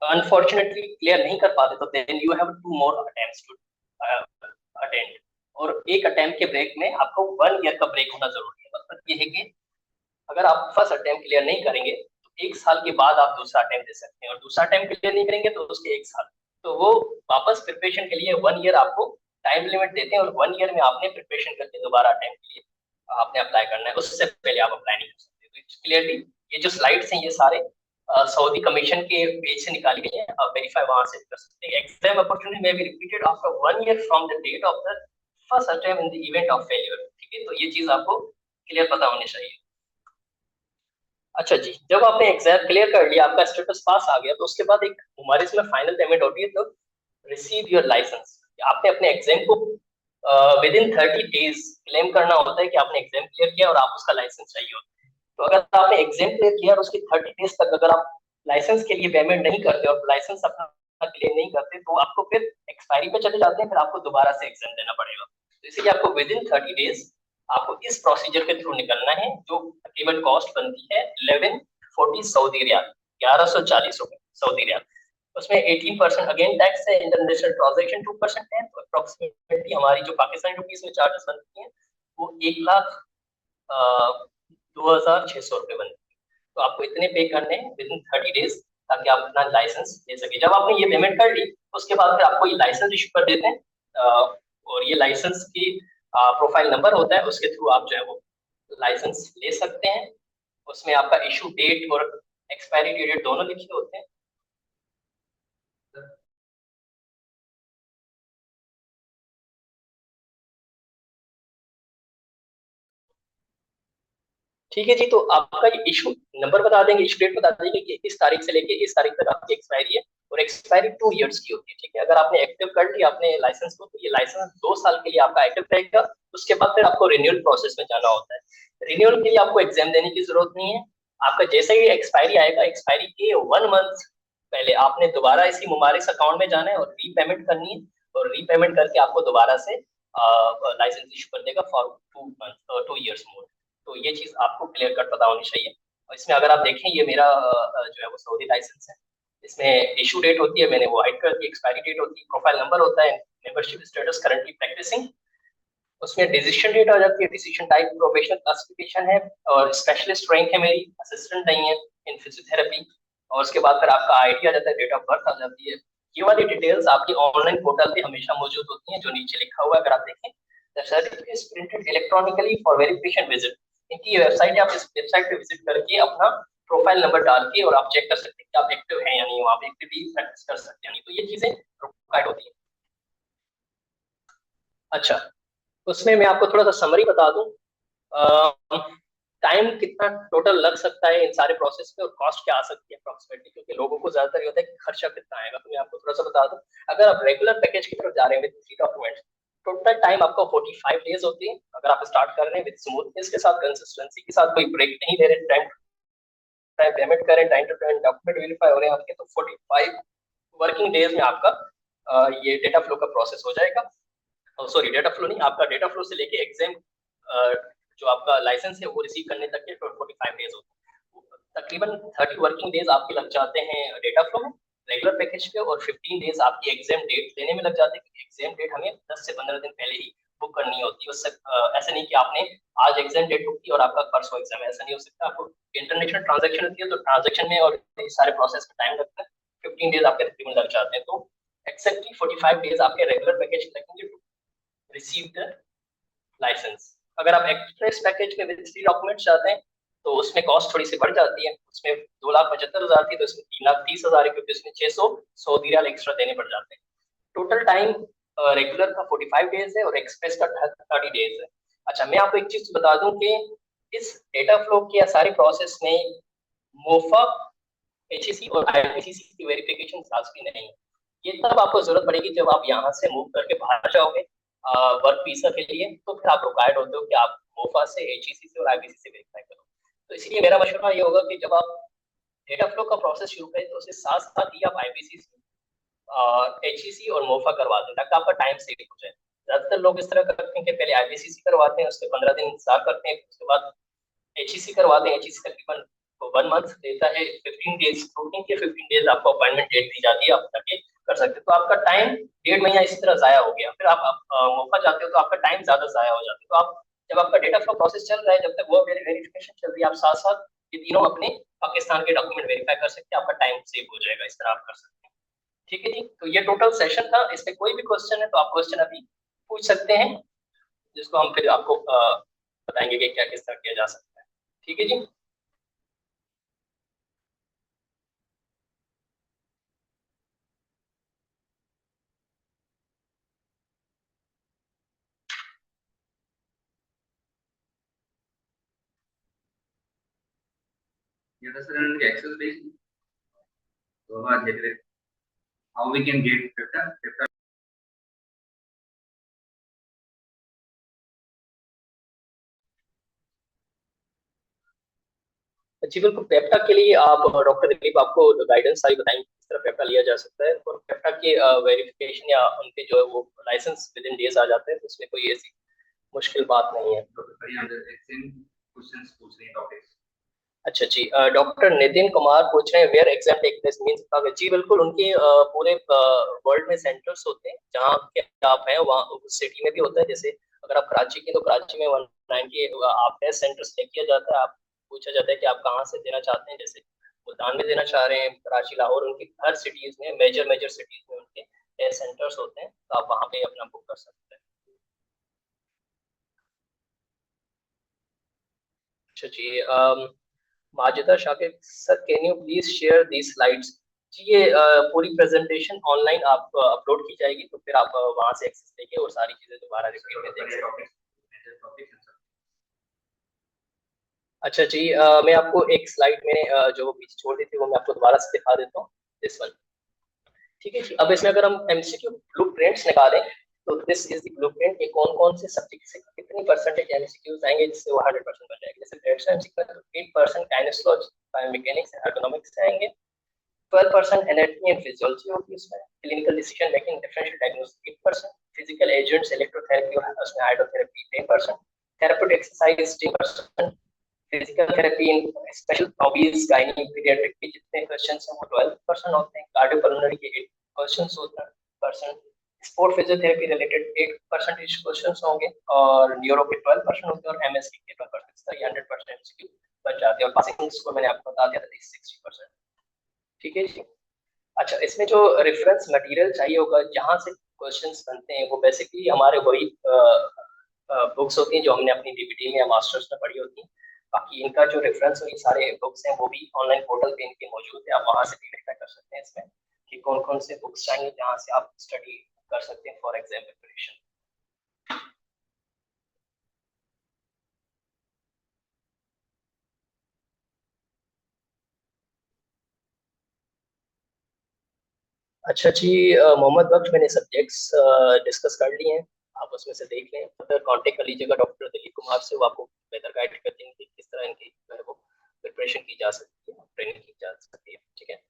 अनफॉर्चुनेटली क्लियर नहीं कर पाते तो then you have 2 more attempts to attend, और एक अटेम्प्ट के ब्रेक में आपको 1 ईयर का ब्रेक होना जरूरी है। मतलब ये है कि अगर आप फर्स्ट अटेम्प्ट क्लियर नहीं करेंगे तो 1 साल के बाद आप दूसरा अटेम्प्ट दे सकते हैं, और दूसरा अटेम्प्ट क्लियर नहीं करेंगे तो उसके 1 साल, तो वो वापस प्रिपरेशन के लिए 1 ईयर आपको टाइम लिमिट देते हैं, और 1 ईयर में आपने प्रिपरेशन करके दोबारा अटेम्प्ट के लिए आपने अप्लाई करना है, उससे पहले आप अप्लाई नहीं कर सकते। तो क्लियरली ये जो स्लाइड्स हैं ये सारे सऊदी कमीशन के पेज से निकाली गई है, आप वेरीफाई वहां से कर सकते हैं। एग्जाम अपॉर्चुनिटी में be repeated after 1 year from the date of the first attempt in the event of failure. ठीक है, तो ये चीज आपको क्लियर पता होनी चाहिए। अच्छा जी, जब आपने एग्जाम क्लियर कर लिया, आपका स्टेटस पास आ गया, तो उसके बाद एक हमारे इसमें फाइनल पेमेंट होती है, तो रिसीव योर लाइसेंस। आपने अपने एग्जाम को विद इन 30 डेज क्लेम करना होता है कि आपने एग्जाम क्लियर किया और आप उसका लाइसेंस चाहिए होता है। तो अगर आपने एग्जाम क्लियर किया और उसके 30 डेज तक अगर आप लाइसेंस के लिए पेमेंट नहीं करते और लाइसेंस अपना क्लेम नहीं करते तो आपको फिर एक्सपायरी पे चले जाते हैं, फिर आपको दोबारा से एग्जाम देना पड़ेगा। तो इसलिए आपको विद इन 30 डेज आपको इस प्रोसीजर के थ्रू निकलना है, जो तकरीबन कॉस्ट बनती है 1140 सऊदी रियाल, 1140 रुपए सऊदी रियाल। उसमें 18% अगेन टैक्स है, इंटरनेशनल ट्रांजैक्शन 2% है, तो अप्रोक्सीमेटली हमारी जो पाकिस्तानी रुपीस में चार्जेस बनती हैं वो 1,02,600 रुपए बनती है। तो आपको इतने पे करने हैं विद इन 30 डेज, ताकि आप अपना लाइसेंस ले सके। जब आपने ये पेमेंट कर ली उसके बाद फिर आपको ये लाइसेंस इशू कर देते हैं, और ये लाइसेंस की प्रोफाइल नंबर होता है, उसके थ्रू आप जो है वो लाइसेंस ले सकते हैं। उसमें आपका इशू डेट और एक्सपायरी पीरियड दोनों लिखे होते हैं। ठीक है जी, तो आपका ये इशू नंबर बता देंगे, इशू डेट बता देंगे कि इस तारीख से लेके इस तारीख तक आपकी एक्सपायरी है, और एक्सपायरी 2 इयर्स की होती है। ठीक है, अगर आपने एक्टिव कर लिया अपने लाइसेंस को तो ये लाइसेंस 2 साल के लिए आपका एक्टिव रहेगा। उसके बाद फिर आपको रिन्यूअल प्रोसेस में जाना होता है। रिन्यूअल के लिए आपको एग्जाम देने की जरूरत नहीं है। आपका जैसे ही एक्सपायरी आएगा, एक्सपायरी के 1 मंथ पहले आपने दोबारा इसी मुमारिस अकाउंट में जाना है और रीपेमेंट करनी है, और रीपेमेंट करके आपको दोबारा से लाइसेंस इशू कर देगा फॉर 2 ईयर्स मोर। तो ये चीज आपको क्लियर कट पता होनी चाहिए। और इसमें अगर आप देखें ये मेरा जो है वो सऊदी लाइसेंस है, इसमें इशू डेट होती है, मैंने वो हाइड कर दी, एक्सपायरी डेट होती है, प्रोफाइल नंबर होता है, मेंबरशिप स्टेटस करंटली प्रैक्टिसिंग, उसमें डिसीजन डेट आ जाती है, डिसीजन टाइप प्रोफेशनल क्लासिफिकेशन है, और स्पेशलिस्ट रैंक है मेरी, असिस्टेंट नहीं है इन फिजियोथेरेपी। और उसके बाद फिर आपका आईडी आ जाता है, डेट ऑफ बर्थ आ जाती है। ये वाली डिटेल्स आपकी ऑनलाइन पोर्टल पे हमेशा मौजूद होती हैं, जो नीचे लिखा हुआ है अगर आप देखें, the certificate is printed electronically for verification visit. इनकी वेबसाइट है, आप इस वेबसाइट पे विजिट करके अपना प्रोफाइल नंबर डाल के और आप चेक कर सकते हैं कि आप एक्टिव हैं या नहीं, वहाँ पे एक्टिवली प्रैक्टिस कर सकते हैं। तो ये चीजें रिक्वायर्ड होती है। अच्छा, उसमें मैं आपको थोड़ा सा समरी बता दूं, टाइम कितना टोटल लग सकता है इन सारे प्रोसेस में, और कॉस्ट क्या आ सकती है अप्रोक्सीमेटली, क्योंकि लोगों को ज्यादातर ये होता है कि खर्चा कितना आएगा। तो मैं आपको थोड़ा सा बता दूं, अगर आप रेगुलर पैकेज की तरफ जा रहे हैं विद 3 डॉक्यूमेंट्स, टोटल टाइम आपका 45 डेज होती है। अगर आप स्टार्ट कर रहे हैं विद स्मूथनेस के साथ, कंसिस्टेंसी के साथ, कोई ब्रेक नहीं ले रहे, टाइम टाइम पेमेंट करें, time to time document verify हो रहे हैं आपके, तो 45 वर्किंग डेज में आपका ये डेटा फ्लो का प्रोसेस हो जाएगा। सॉरी, डेटा फ्लो नहीं, आपका डेटा फ्लो से लेके एग्जाम जो आपका लाइसेंस है वो रिसीव करने तक के 45 डेज होते हैं। तकरीबन 30 वर्किंग डेज आपके लग जाते हैं डेटा फ्लो में रेगुलर पैकेज के, और 15 डेज आपकी एग्जाम डेट देने में लग जाते हैं, क्योंकि एग्जाम डेट हमें 10 से 15 दिन पहले ही बुक करनी होती है। उससे ऐसा नहीं कि आपने आज एग्जाम डेट बुक की और आपका परसों एग्जाम है, ऐसा नहीं हो सकता। आपको इंटरनेशनल ट्रांजैक्शन होती है तो ट्रांजैक्शन में और सारे प्रोसेस में टाइम लगता है, 15 डेज आपके तकरीबन लग जाते हैं। तो एक्सेप्टली 45 डेज आपके रेगुलर पैकेज लगेंगे टू रिसीव द लाइसेंस। अगर आप एक्सप्रेस पैकेज के विद 3 डॉक्यूमेंट्स चाहते हैं तो उसमें कॉस्ट थोड़ी सी बढ़ जाती है, उसमें 2,75,000 थी तो इसमें 3,30,000 है, क्योंकि उसमें 600 सऊदी रियाल एक्स्ट्रा देने पड़ जाते हैं। टोटल टाइम रेगुलर का 45 डेज है और एक्सप्रेस का 30 डेज है। अच्छा, मैं आपको एक चीज बता दूं कि इस डेटा फ्लो के सारे प्रोसेस में मोफा, एचईसी और आईपीसीसी की वेरिफिकेशन लाजमी नहीं है। ये तब आपको जरूरत पड़ेगी जब आप यहाँ से मूव करके बाहर जाओगे वर्क वीजा के लिए, तो फिर आप रिक्वायर्ड होते हो कि आप मोफा से, एचईसी से और आईपीसी से वेरीफाई करो। तो इसलिए मेरा मशवरा ये होगा कि जब आप डेटा फ्लो का प्रोसेस शुरू करें तो उसके साथ साथ ही आप आईपीसी से एचईसी और मोफा करवा दें, ताकि आपका टाइम सेव हो जाए। ज्यादातर लोग इस तरह करते हैं कि पहले आईपीसीसी करवाते हैं, उसके 15 दिन इंतजार करते हैं, उसके बाद एचईसी करवाते हैं। एचईसी तकरीबन 1 मंथ देता है, 15 डेज प्रूविंग के 15 डेज आपको अपॉइंटमेंट डेट दी जाती है, आप जाके कर सकते हो। तो आपका टाइम 1.5 महीना इसी तरह जाया हो गया। फिर आप मौका जाते हो तो आपका टाइम ज्यादा जाया हो जाता है। तो आप जब आपका डेटा फ्लो प्रोसेस चल रहा है, जब तक वो वेरिफिकेशन चल रही है, आप साथ साथ ये तीनों अपने पाकिस्तान के डॉक्यूमेंट वेरीफाई कर सकते हैं, आपका टाइम सेव हो जाएगा। इस तरह आप कर सकते हैं। ठीक है जी, तो ये टोटल सेशन था। इसमें कोई भी क्वेश्चन है तो आप क्वेश्चन अभी पूछ सकते हैं, जिसको हम फिर आपको बताएंगे कि क्या किस तरह किया जा सकता है। ठीक है जी। Yeah, that's an access base. So, how we can get data? जी बिल्कुल, पेप्टा के लिए आप डॉक्टर दिलीप आपको गाइडेंस सारी बताएंगे किस तरह पेप्टा लिया जा सकता है, और पेप्टा की वेरिफिकेशन या उनके जो है वो लाइसेंस विद इन डेज आ जाते हैं, तो उसमें कोई ऐसी मुश्किल बात नहीं है। अच्छा जी, डॉक्टर नितिन कुमार पूछ रहे हैं where exam take place means. जी बिल्कुल, उनके पूरे वर्ल्ड में सेंटर्स होते हैं जहाँ के आप हैं, वहाँ उस सिटी में भी होता है। जैसे अगर आप कराची के, तो कराची में 190 आप टेस्ट सेंटर्स चेक किया जाता है। आप पूछा जाता है कि आप कहाँ से देना चाहते हैं, जैसे मुल्तान में देना चाह रहे हैं, कराची, लाहौर, उनकी हर सिटीज में, मेजर मेजर सिटीज में उनके टेस्ट सेंटर्स होते हैं, तो आप वहाँ पे अपना बुक कर सकते हैं। अच्छा जी, Majida Shakir sir, can you please share the slides. जी ये पूरी प्रेजेंटेशन ऑनलाइन आप अपलोड की जाएगी, तो फिर आप वहां से एक्सेस लेके और सारी चीजें दोबारा रिपीट में देख सकते हैं। अच्छा जी, मैं आपको एक स्लाइड में जो पीछे छोड़ दी थी वो मैं आपको दोबारा से दिखा देता हूँ, दिस वन। ठीक है जी, अब इसमें अगर हम एमसीक्यू ब्लूप्रिंट्स निकालें तो दिस इज द ब्लूप्रिंट कि कौन कौन से सब्जेक्ट से कितनी परसेंटेज एमसीक्यूज आएंगे जिससे वो 100% बन जाएंगे। जैसे डेट्स एमसीक्यू में 8% काइनेसोलॉजी, बायोमेकेनिक्स एंड एर्गोनॉमिक्स से आएंगे। 12% एनाटॉमी एंड फिजियोलॉजी होगी उसमें। Clinical decision making, differential diagnostic 8%। Physical agents, electrotherapy और उसमें hydrotherapy 10%। Therapeutic exercise 10%। Physical therapy in special hobbies, gynae, paediatric के जितने क्वेश्चंस हैं वो 12% होते हैं। कार्डियोपल्मोनरी के 8 क्वेश्चंस होते हैं percent. Sport physiotherapy related 8% questions होंगे, और न्यूरो के 12% होते हैं, और एमएससी के 12%। ये 100% एमसीक्यू बन जाते हैं, और पासिंग स्कोर मैंने आपको बता दिया था 60%। ठीक है जी। अच्छा, इसमें जो रेफरेंस मटेरियल चाहिए होगा जहाँ से क्वेश्चंस बनते हैं, वो बेसिकली हमारे वही बुक्स होती हैं जो हमने अपनी डीपीटी में या मास्टर्स में पढ़ी होती हैं। बाकी इनका जो रेफरेंस है, सारे बुक्स हैं वो भी ऑनलाइन पोर्टल पे इनके मौजूद है, आप वहाँ से भी वेरीफाई कर सकते हैं इसमें कि कौन कौन से बुक्स चाहिए जहाँ से आप स्टडी कर सकते हैं फॉर एग्जाम प्रिपरेशन। अच्छा जी, मोहम्मद बख्श, मैंने सब्जेक्ट्स डिस्कस कर लिए हैं, आप उसमें से देख लें। तो फिर कांटेक्ट कर लीजिएगा डॉक्टर दिलीप कुमार से, वो आपको बेहतर गाइड कर देंगे कि किस तरह इनकी जो है वो प्रिपरेशन की जा सकती है, ट्रेनिंग की जा सकती है। ठीक है,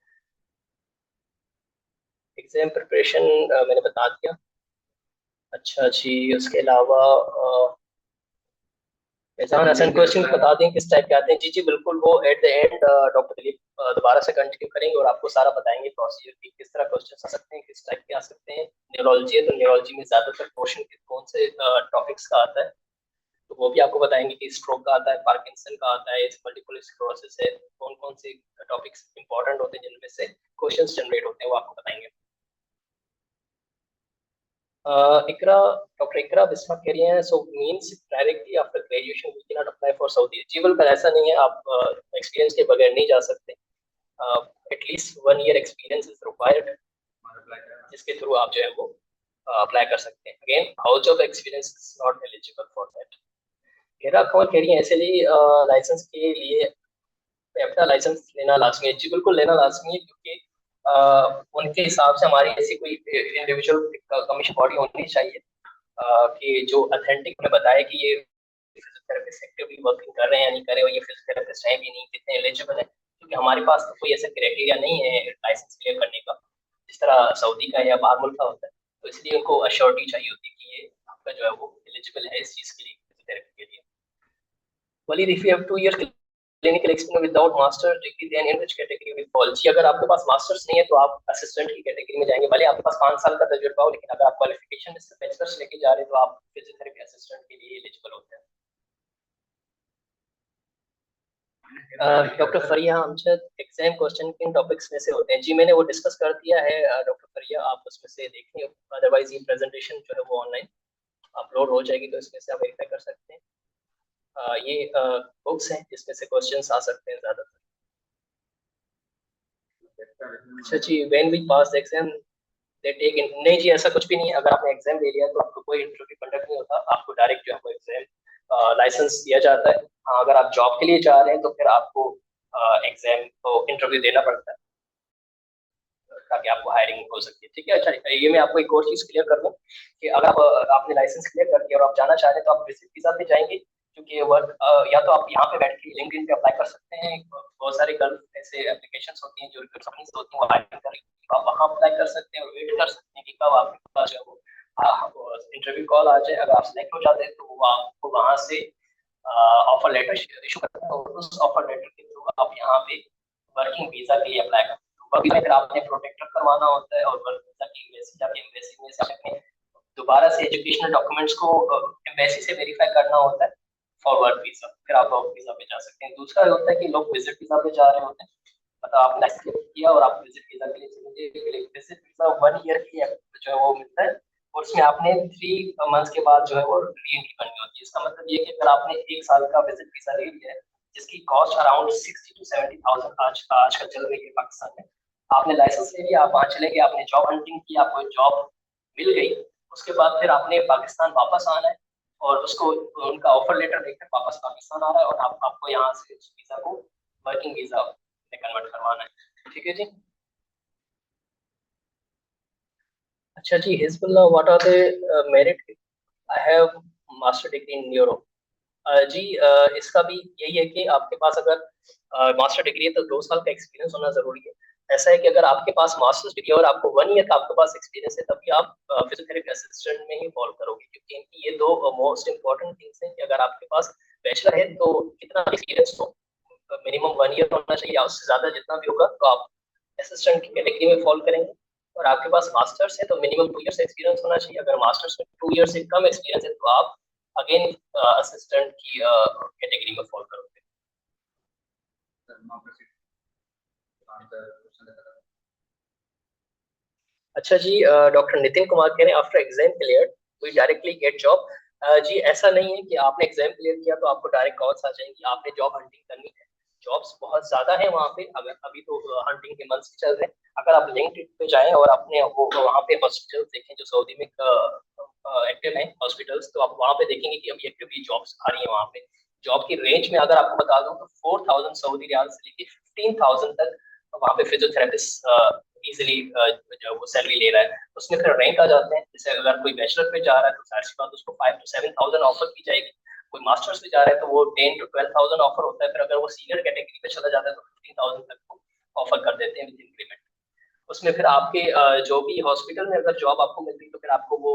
एग्जाम प्रिपरेशन मैंने बता दिया। अच्छा जी, उसके अलावा एहसान हसन क्वेश्चन बता दें किस टाइप के आते हैं? जी जी बिल्कुल, वो eight the and doctor Dilip दोबारा से कंटिन्यू करेंगे और आपको सारा बताएंगे प्रोसीजर की किस तरह क्वेश्चन आ सकते हैं, किस टाइप के आ सकते हैं। न्यूरोलॉजी है तो न्यूरोलॉजी में ज्यादातर क्वेश्चन कौन से टॉपिक्स का आता है, तो वो भी आपको बताएंगे कि स्ट्रोक का आता है, पार्किंसन का आता है, मल्टीपल स्क्लेरोसिस है, कौन कौन से टॉपिक्स इंपॉर्टेंट होते हैं जिनमें से क्वेश्चंस जनरेट होते हैं, वो आपको बताएंगे। इकरा, डॉक्टर इकरा बिस्वा कह रही हैं, so means directly after graduation we can not apply for Saudi. जी बिल्कुल ऐसा नहीं है, आप एक्सपीरियंस के बगैर नहीं जा सकते। At least 1 year experience is required, जिसके थ्रू आप जो है वो अप्लाई कर सकते हैं। Again how job experience is not eligible for that. मेरा खबर कह रही है ऐसे ही लाइसेंस के लिए अपना लाइसेंस लेना लाजमी है। जी बिल्कुल लेना लाजमी है, क्योंकि उनके हिसाब से हमारी ऐसी कोई इंडिविजुअल कमीशन बॉडी होनी चाहिए कि जो अथेंटिक में बताए कि ये फिजियोथेरेपिस्ट एक्टिवली वर्किंग कर रहे हैं या नहीं कर रहे, और ये फिजियोथेरेपिस्ट हैं भी नहीं, कितने एलिजिबल है, क्योंकि हमारे पास तो कोई ऐसा क्राइटेरिया नहीं है लाइसेंस क्लियर करने का जिस तरह सऊदी का या बाहर मुल्क का होता है। तो इसलिए उनको अश्योरिटी चाहिए होती है कि ये आपका जो है वो एलिजिबल है इस चीज़ के लिए, फिजियोथेरेपी के लिए। Valid, if you have 2 years clinical experience without master degree, then in which category will fall? जी अगर आपके पास मास्टर्स नहीं है तो आप असिस्टेंट की कैटेगरी में जाएंगे। भले आपके पास 5 साल का तजुर्बा हो, लेकिन अगर आप क्वालिफिकेशन में सिर्फ बैचलर्स लेके जा रहे हैं तो आप फिजियोथेरेपी असिस्टेंट के लिए एलिजिबल होते हैं। डॉक्टर फरिया अमजद, एग्जाम क्वेश्चन किन टॉपिक्स में से होते हैं? जी मैंने वो डिस्कस कर दिया है डॉक्टर फरिया, आप उसमें से देखिए, अदरवाइज ये प्रेजेंटेशन जो है वो ऑनलाइन अपलोड हो जाएगी तो इसमें से आप वेरीफाई कर सकते हैं। ये बुक्स हैं जिसमें से क्वेश्चंस आ सकते हैं ज्यादातर। अच्छा जी, when we pass exam they take in, नहीं जी ऐसा कुछ भी नहीं है। अगर आपने एग्जाम दे लिया तो आपको कोई इंटरव्यू कंडक्ट नहीं होता, आपको डायरेक्ट जो है वो एग्जाम लाइसेंस दिया जाता है। हाँ अगर आप जॉब के लिए जा रहे हैं तो फिर आपको एग्जाम तो इंटरव्यू देना पड़ता है ताकि आपको हायरिंग हो सकती है। ठीक है, अच्छा ये मैं आपको एक और चीज क्लियर कर दूं कि अगर आपने लाइसेंस क्लियर कर दिया और आप जाना चाह रहे हैं तो आप विजिट वीजा पे जाएंगे, क्योंकि वर्क या तो आप यहाँ पे बैठ के लिंक्डइन पे अप्लाई कर सकते हैं। बहुत सारे गल्फ ऐसे एप्लीकेशन होती हैं जो कंपनीज होती हैं वो हायरिंग कर रही हैं, आप वहाँ अप्लाई कर सकते हैं और वेट कर सकते हैं कि कब आपके पास जो है वो इंटरव्यू कॉल आ जाए। अगर आप सिलेक्ट हो जाते हैं तो वो आपको वहाँ से ऑफर लेटर इशू करते हैं और उस ऑफर लेटर के थ्रू आप यहाँ पे वर्किंग वीजा के लिए अप्लाई करते हैं। वर्क वीजा फिर आपने प्रोटेक्टर करवाना होता है और वर्क वीजा की एम्बेसी जाके एम्बेसी में से अपने दोबारा से एजुकेशनल डॉक्यूमेंट्स को एम्बेसी से वेरीफाई करना होता है फॉर वर्क वीजा, फिर आप वर्क वीजा पे जा सकते हैं। दूसरा होता है कि लोग विजिट वीजा पे जा रहे होते हैं, मतलब आपने लाइसेंस किया और आप विजिट वीजा के लिए चलेंगे। विजिट वीजा 1 ईयर की जो है वो मिलता है और उसमें आपने 3 मंथ्स के बाद जो है वो री एंट्री करनी होती है। इसका मतलब ये कि अगर आपने 1 साल का विजिट वीजा ले लिया है जिसकी कॉस्ट अराउंड 60 to 70,000 आजकल चल रही है पाकिस्तान में, आपने लाइसेंस ले लिया, आप वहाँ चले गए, आपने जॉब हंटिंग की, आपको जॉब मिल गई, उसके बाद फिर आपने पाकिस्तान वापस आना है और उसको उनका ऑफर लेटर लेकर वापस पाकिस्तान आ रहा है और आपको यहाँ से उस वीजा को वर्किंग वीजा में कन्वर्ट करवाना है। ठीक है जी। अच्छा जी, Hizbullah what are the merit? I have master degree in neuro. जी इसका भी यही है कि आपके पास अगर मास्टर डिग्री है तो 2 साल का एक्सपीरियंस होना जरूरी है। ऐसा है कि अगर आपके पास मास्टर्स डिग्री और आपको 1 ईयर का आपके पास एक्सपीरियंस है तभी आप फिजियोथेरेपी असिस्टेंट में ही फॉलो करोगे, क्योंकि इनकी ये दो मोस्ट इंपॉर्टेंट थिंग्स हैं कि अगर आपके पास बैचलर है तो कितना एक्सपीरियंस हो, मिनिमम 1 ईयर होना चाहिए या उससे ज्यादा जितना भी होगा तो आप असिस्टेंट की कैटेगरी में फॉलो करेंगे। और आपके पास मास्टर्स है तो मिनिमम 2 ईयर्स एक्सपीरियंस होना चाहिए। अगर मास्टर्स में 2 ईयर से कम एक्सपीरियंस है तो आप अगेन असिस्टेंट की कैटेगरी में फॉलो करोगे। अच्छा जी, डॉक्टर नितिन कुमार कह रहे हैं after exam clear we directly get job. जी ऐसा नहीं है कि आपने एग्जाम क्लियर किया तो आपको डायरेक्ट कॉल्स आ जाएंगी, आपने जॉब हंटिंग करनी है। जॉब्स बहुत ज्यादा है वहाँ पे, अगर अभी तो हंटिंग के मंथ्स चल रहे हैं। अगर आप लिंक्डइन पे जाएं और अपने वो वहाँ पे हॉस्पिटल्स देखें जो सऊदी में एक्टिव हैं हॉस्पिटल्स, तो आप वहाँ पे देखेंगे कि अभी एक्टिवली जॉब्स आ रही है वहाँ पे। जॉब की रेंज में अगर आपको बता दूं तो 4,000 सऊदी रियाल से लेके 15,000 तक वहाँ पे फिजियोथेरेपिस्ट इजिली जो वो सैलरी ले रहा है। उसमें फिर रैंक आ जाते हैं, जैसे अगर कोई बैचलर पे जा रहा है तो जाहिर सी बात उसको 5 to 7,000 ऑफर की जाएगी। कोई मास्टर्स पे जा रहा है तो वो 10 to 12,000 ऑफर होता है। फिर अगर वो सीनियर कैटेगरी पे चला जाता है तो 15,000 तक ऑफर कर देते हैं विद इंक्रीमेंट। उसमें फिर आपके जो भी हॉस्पिटल में अगर जॉब आपको मिल रही तो फिर आपको वो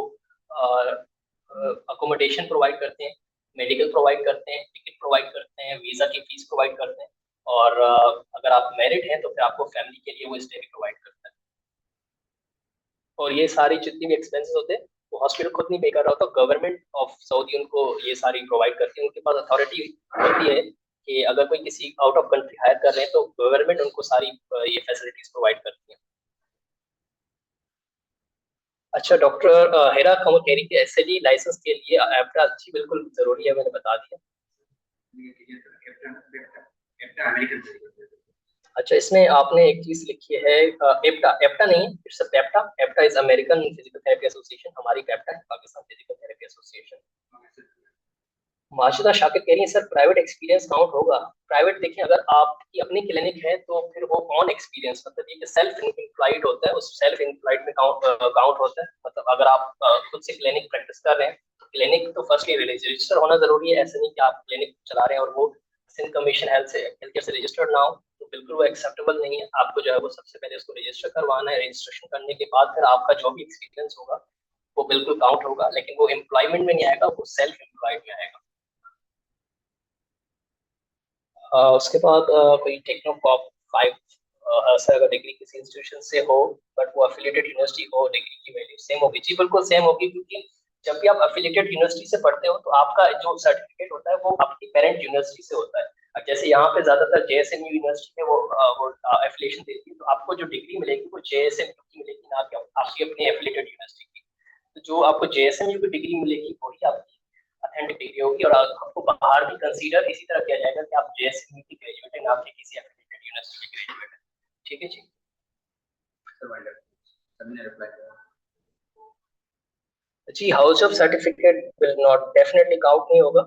अकोमोडेशन प्रोवाइड करते हैं, मेडिकल प्रोवाइड करते हैं, टिकट प्रोवाइड करते हैं, वीज़ा की फीस प्रोवाइड करते हैं, और अगर आप मैरिड हैं तो फिर आपको फैमिली के लिए वो स्टे भी प्रोवाइड करता है। और ये सारी जितनी भी एक्सपेंसेस होते हैं वो हॉस्पिटल खुद नहीं पे कर रहा होता, गवर्नमेंट ऑफ सऊदी उनको ये सारी प्रोवाइड करती है। उनके पास अथॉरिटी होती है कि अगर कोई किसी आउट ऑफ कंट्री हायर कर रहे हैं तो गवर्नमेंट उनको सारी ये फैसिलिटीज प्रोवाइड करती है। अच्छा, डॉक्टर हेरा खमर कह रही थी एसएलई लाइसेंस के लिए एप्टा अच्छी बिल्कुल जरूरी है, मैंने बता दिया। अच्छा, इसमें आपने एक चीज लिखी है एप्टा, एप्टा नहीं, it's a PPTA, APTA is American physical therapy association, हमारी पेप्टा है Pakistan physical therapy association. Mashida Shakir कह रही है सर प्राइवेट एक्सपीरियंस काउंट होगा? प्राइवेट देखिए, अगर आपकी अपनी क्लिनिक है तो फिर वो ऑन एक्सपीरियंस, मतलब ये सेल्फ एम्प्लॉयड होता है, उस सेल्फ एम्प्लॉयड में काउंट होता है। मतलब अगर आप खुद से क्लिनिक प्रैक्टिस कर रहे हैं तो क्लिनिक तो फर्स्टली रजिस्टर होना जरूरी है। ऐसे नहीं कि आप क्लिनिक चला रहे हैं और वो सिंध कमीशन हेल्थ केयर से रजिस्टर्ड ना हो, तो बिल्कुल वो एक्सेप्टेबल नहीं है। आपको जो है वो सबसे पहले उसको रजिस्टर करवाना है, रजिस्ट्रेशन करने के बाद फिर आपका जो भी एक्सपीरियंस होगा वो बिल्कुल काउंट होगा, लेकिन वो एम्प्लॉयमेंट में नहीं आएगा, वो सेल्फ एम्प्लॉयड में आएगा। उसके बाद कोई टेक्नोपॉप 5 से अगर डिग्री किसी इंस्टीट्यूशन से हो बट वो अफिलिएटेड यूनिवर्सिटी हो, डिग्री की वैल्यू सेम होगी? जी बिल्कुल सेम होगी, क्योंकि जब भी आप अफिलिएटेड यूनिवर्सिटी से पढ़ते हो तो आपका जो सर्टिफिकेट होता है वो आपकी पेरेंट यूनिवर्सिटी से होता है। अब जैसे यहाँ पे ज्यादातर जेएसएमयू यूनिवर्सिटी है, वो एफिलिएशन देती है, तो आपको जो डिग्री मिलेगी वो जेएसएमयू की मिलेगी, ना कि आपकी अपनी एफिलिएटेड यूनिवर्सिटी की। तो जो आपको जेएसएमयू की डिग्री मिलेगी वही आपकी अथेंटिक डिग्री होगी, और आपको बाहर भी कंसीडर इसी तरह किया जाएगा कि आप जेएसएमयू की ग्रेजुएट हैं, ना कि किसी एफिलिएटेड यूनिवर्सिटी के ग्रेजुएट हैं। ठीक है जी। जी, house of certificate will not definitely count नहीं होगा।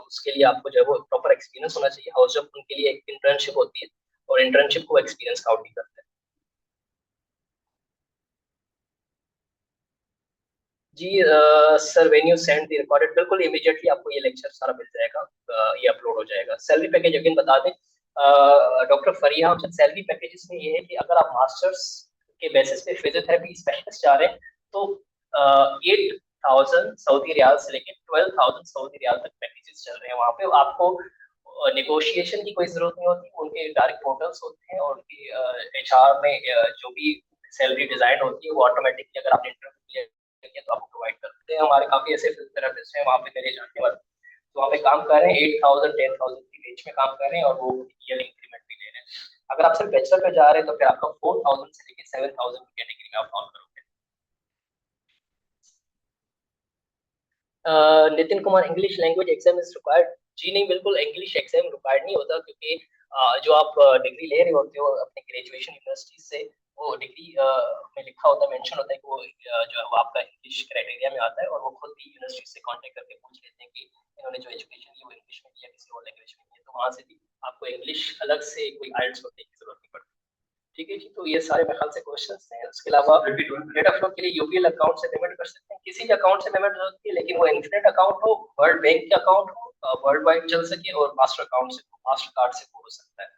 उसके लिए आपको जो है वो प्रॉपर एक्सपीरियंस होना चाहिए। हाउस ऑफ उनके लिए एक इंटर्नशिप होती है और इंटर्नशिप को एक्सपीरियंस काउंट नहीं करते। जी sir, when you send the recorded, बिल्कुल इमीडिएटली आपको ये लेक्चर सारा मिल जाएगा, ये अपलोड हो जाएगा। सैलरी पैकेज अगेन बता दें डॉक्टर फरिया, हम सैलरी पैकेजेस में ये है कि अगर आप मास्टर्स के बेसिस पे फिजियोथेरेपी स्पेशलिस्ट जा रहे हैं तो 8,000 सऊदी रियाल से लेकर 12,000 सऊदी रियाल तक पैकेजेस चल रहे हैं। वहाँ पे आपको नेगोशिएशन की कोई जरूरत नहीं होती, उनके डायरेक्ट पोर्टल्स होते हैं और उनकी एचआर में जो भी सैलरी डिजाइन होती है वो ऑटोमेटिकली अगर आपने इंटरव्यू किया तो आपको प्रोवाइड करते हैं। हमारे काफी ऐसे फिजियोथेरेपिस्ट हैं वहाँ पे मेरे जानने वाले, तो वहाँ पे काम कर रहे हैं 8,000 10,000 की रेंज में काम कर रहे हैं और वो ईयर इंक्रीमेंट भी ले रहे हैं। अगर आप सिर्फ बैचलर पे जा रहे हैं तो फिर आपका 4,000 से लेकर 7,000 की कैटेगरी में आप फॉल करोगे। Nitin Kumar, English language exam is required? जी नहीं, बिल्कुल इंग्लिश एग्जाम रिक्वायर्ड नहीं होता, क्योंकि जो आप डिग्री ले रहे होते हो अपने ग्रेजुएशन यूनिवर्सिटी से, वो डिग्री में लिखा होता है, मेंशन होता है कि वो जो है वो आपका इंग्लिश क्राइटेरिया में आता है, और वो खुद भी यूनिवर्सिटी से कांटेक्ट करके पूछ लेते हैं कि इन्होंने जो एजुकेशन ली वो इंग्लिश में लिया किसी और लैंग्वेज में लिया, तो वहाँ से भी आपको इंग्लिश अलग से कोई आइल्स होने की जरूरत नहीं पड़ती। ठीक है जी, तो ये सारे मेरे ख्याल से क्वेश्चंस हैं। उसके अलावा डेटा फ्लो के लिए यूपीएल अकाउंट से पेमेंट कर सकते हैं, किसी भी अकाउंट से पेमेंट हो सकती है, लेकिन वो इन्फिनिट अकाउंट हो, वर्ल्ड बैंक के अकाउंट हो, वर्ल्ड वाइड चल सके, और मास्टर अकाउंट से, मास्टर कार्ड से हो सकता है।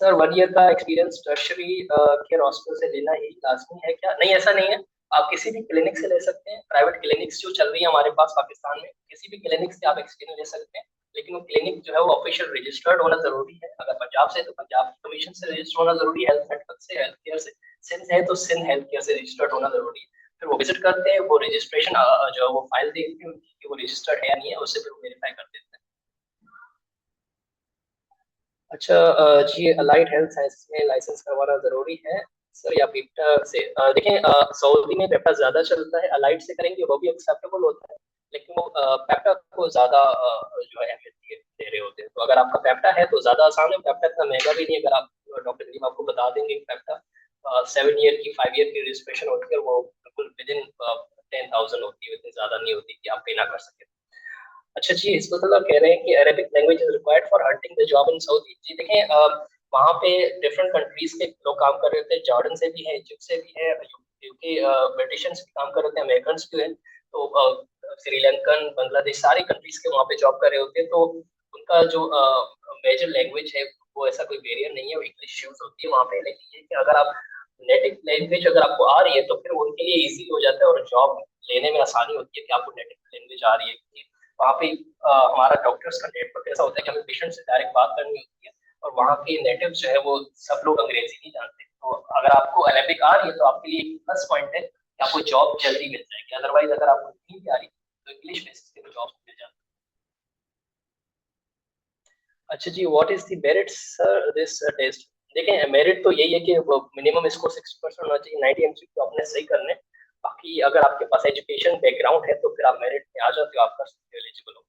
सर 1 ईयर का एक्सपीरियंस टर्शरी केयर हॉस्पिटल से लेना ही लाजमी है क्या? नहीं, ऐसा नहीं है, आप किसी भी क्लिनिक से ले सकते हैं। प्राइवेट क्लिनिक्स जो चल रही है हमारे पास पाकिस्तान में, किसी भी क्लिनिक से आप एक्सपीरियंस ले सकते हैं, लेकिन वो क्लिनिक जो है वो ऑफिशियल रजिस्टर्ड होना जरूरी है। अगर पंजाब से है तो पंजाब कमीशन से रजिस्टर होना जरूरी है, हेल्थ नेटवर्क से, हेल्थ केयर से, सिंध है तो सिंध हेल्थ केयर से रजिस्टर्ड होना जरूरी है। फिर वो विजिट करते हैं, वो रजिस्ट्रेशन जो है वो फाइल देखते हैं उनकी कि वो रजिस्टर्ड है या नहीं है, उससे फिर वो वेरीफाई कर देते हैं। अच्छा जी, अलाइड हेल्थ साइंस में लाइसेंस करवाना जरूरी है सर या पेप्टा से? देखें, सऊदी में पेप्टा ज्यादा चलता है, अलाइड से करेंगे वो भी एक्सेप्टेबल होता है, लेकिन वो पेप्टा को ज्यादा जो है अहमियत दे रहे होते हैं। तो अगर आपका पेप्टा है तो ज्यादा आसान है, पेप्टा इतना महंगा भी नहीं है। अगर आप डॉक्टर करीम आपको बता देंगे पेप्टा 7 ईयर की 5 ईयर की रजिस्ट्रेशन होती है, वो बिल्कुल विद इन 10,000 होती है, इतनी ज्यादा नहीं होती कि आप पे ना कर सके। अच्छा जी, हिस्बतुल्लाह कह रहे हैं कि Arabic language is required for hunting the job in Saudi. जी देखें, वहाँ पे डिफरेंट कंट्रीज के लोग काम कर रहे थे, जॉर्डन से भी है, इजिप्ट से भी है, यूके ब्रिटिशर्स भी काम कर रहे थे, अमेरिकन भी हैं, तो श्रीलंकन, बांग्लादेश, सारी कंट्रीज के वहाँ पे जॉब कर रहे होते हैं। तो उनका जो मेजर लैंग्वेज है वो ऐसा कोई बैरियर नहीं है, वो इंग्लिश यूज होती है वहाँ पे। लेकिन ये कि अगर आप नेटिव लैंग्वेज अगर आपको आ रही है तो फिर उनके लिए ईजी हो जाता है और जॉब लेने में आसानी होती है कि आपको नेटिव लैंग्वेज आ रही है। वहाँ पे हमारा डॉक्टर्स का नेटवर्क ऐसा होता है कि हमें पेशेंट से डायरेक्ट बात करनी होती है, और वहाँ के नेटिव जो है वो सब लोग अंग्रेजी नहीं जानते। तो अगर आपको अरेबिक आ रही है तो आपके लिए एक प्लस पॉइंट है कि आपको जॉब जल्दी मिल जाएगी। अदरवाइज अगर आपको नहीं भी आ रही तो इंग्लिश बेसिस पे जॉब मिल जाती है। अच्छा जी, what is the merits this test? देखें, मेरिट तो यही है कि मिनिमम स्कोर 60% होना चाहिए, 90 एमसीक्यू आपने सही करने। बाकी अगर आपके पास एजुकेशन बैकग्राउंड है तो फिर आप मेरिट में आ जाते हो, आप कर सकते हो, एलिजिबल हो।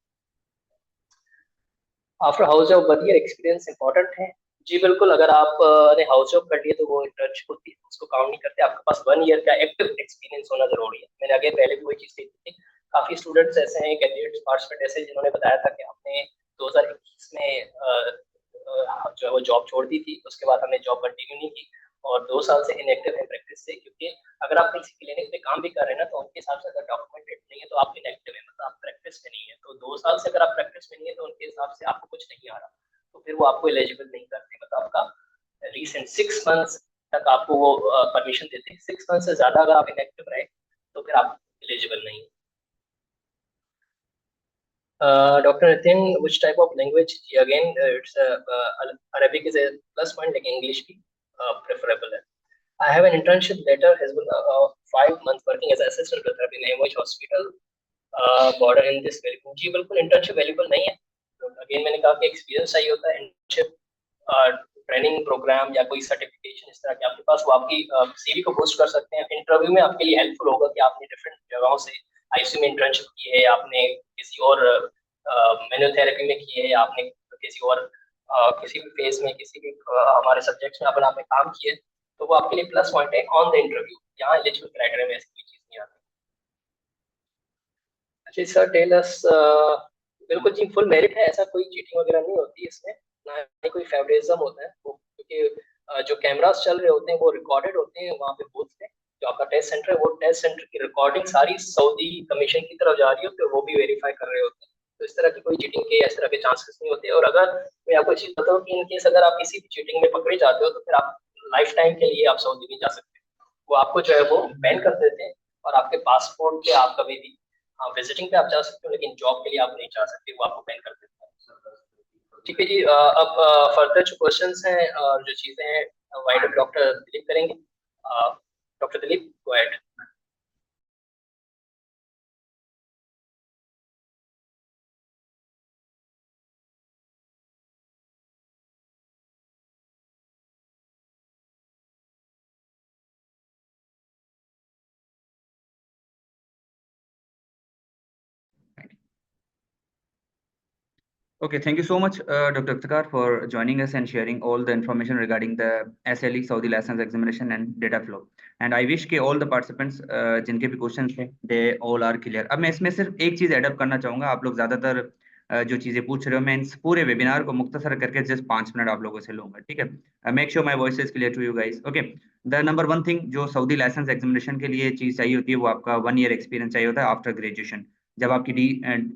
After house job 1 year experience important है। जी बिल्कुल, अगर आप ने हाउस जॉब कर लिया तो वो इंटर्नशिप होती है, उसको काउंट नहीं करते। आपके पास 1 ईयर का एक्टिव एक्सपीरियंस होना जरूरी है। मैंने आगे पहले भी वही चीज देखी थी। काफी स्टूडेंट्स ऐसे हैं, कैंडिडेट्स पार्टिसिपेंट ऐसे जिन्होंने बताया था कि हमने 2021 में जो है वो जॉब छोड़ दी थी, उसके बाद हमने जॉब कंटिन्यू नहीं की और 2 साल से इनएक्टिव है प्रैक्टिस से। क्योंकि अगर आप किसी क्लिनिक पे काम भी कर रहे हैं ना, तो उनके हिसाब से अगर डॉक्यूमेंटेड नहीं है तो आप इनएक्टिव है, मतलब आप प्रैक्टिस में नहीं है। तो 2 साल से अगर आप प्रैक्टिस में नहीं है तो उनके हिसाब से आपको कुछ नहीं आ रहा, तो फिर वो आपको एलिजिबल नहीं करते। मतलब आपका रिसेंट 6 मंथ्स तक आपको वो परमिशन देते हैं। 6 मंथ से ज्यादा अगर आप इनएक्टिव रहे तो फिर आप एलिजिबल नहीं। Dr. Nitin, which type of language? Again, it's Arabic is a plus point, like English भी preferable है. I have an internship letter, has been 5 months working as an assistant physiotherapy in MOH hospital. Border in this Valuable. जी बिल्कुल, internship valuable नहीं है। Again मैंने कहा कि experience चाहिए होता है। इंटर्नशिप ट्रेनिंग प्रोग्राम या कोई सर्टिफिकेशन इस तरह के आपके पास, वो आपकी सीवी को बूस्ट कर सकते हैं। इंटरव्यू में आपके लिए हेल्पफुल होगा कि आपने डिफरेंट जगहों से आईसीयू में इंटर्नशिप की है, आपने किसी और मेन्योथेरेपी में की है, या आपने किसी और किसी भी फेज में, किसी भी हमारे सब्जेक्ट्स में आपने काम किए, तो वो आपके लिए प्लस पॉइंट है ऑन द इंटरव्यू। यहाँ एलिजिबल क्राइटेरिया में ऐसी कोई चीज नहीं आती। अच्छा सर, टेल अस। बिल्कुल जी, फुल मेरिट है, ऐसा कोई चीटिंग वगैरह नहीं होती है इसमें, ना ही कोई फेवरिज्म होता है। वो क्योंकि जो कैमरास चल रहे होते हैं वो रिकॉर्डेड होते हैं वहाँ पे बूथ पे। जो आपका टेस्ट सेंटर है, वो टेस्ट सेंटर की रिकॉर्डिंग सारी सऊदी कमीशन की तरफ जा रही होती है, वो भी वेरीफाई कर रहे होते हैं। तो इस तरह की कोई चीटिंग के इस तरह के चांसेस नहीं होते। और अगर मैं आपको चीज बताऊँ कि इनकेस अगर आप किसी भी चीटिंग में पकड़े जाते हो तो फिर आप लाइफ टाइम के लिए आप सऊदी नहीं जा सकते। वो आपको जो है वो बैन कर देते हैं, और आपके पासपोर्ट पे आप कभी भी, हाँ विजिटिंग पे आप जा सकते हो, लेकिन जॉब के लिए आप नहीं जा सकते, वो आपको बैन कर देते हैं। ठीक है जी, अब फर्दर जो क्वेश्चंस हैं और जो चीजें हैं, वाइड डॉक्टर दिलीप करेंगे। Doctor Dilip, go ahead. Okay, thank you so much, Dr. Iftikhar, for joining us and sharing all the information regarding the SLE Saudi license examination and data flow. And I wish कि all the participants जिनके भी questions थे, they all are clear. अब मैं इसमें सिर्फ एक चीज ऐड अप करना चाहूंगा। आप लोग ज्यादातर जो चीजें पूछ रहे हो, मैं इस पूरे वेबिनार को मुख्तसर करके जस्ट 5 मिनट आप लोगों से लूंगा, ठीक है। Make sure my voice is clear to you guys. Okay, the number one thing जो सऊदी लाइसेंस एग्जामिनेशन के लिए चीज चाहिए होती है, वो आपका 1 ईयर एक्सपीरियंस चाहिए होता है आफ्टर ग्रेजुएशन। जब आपकी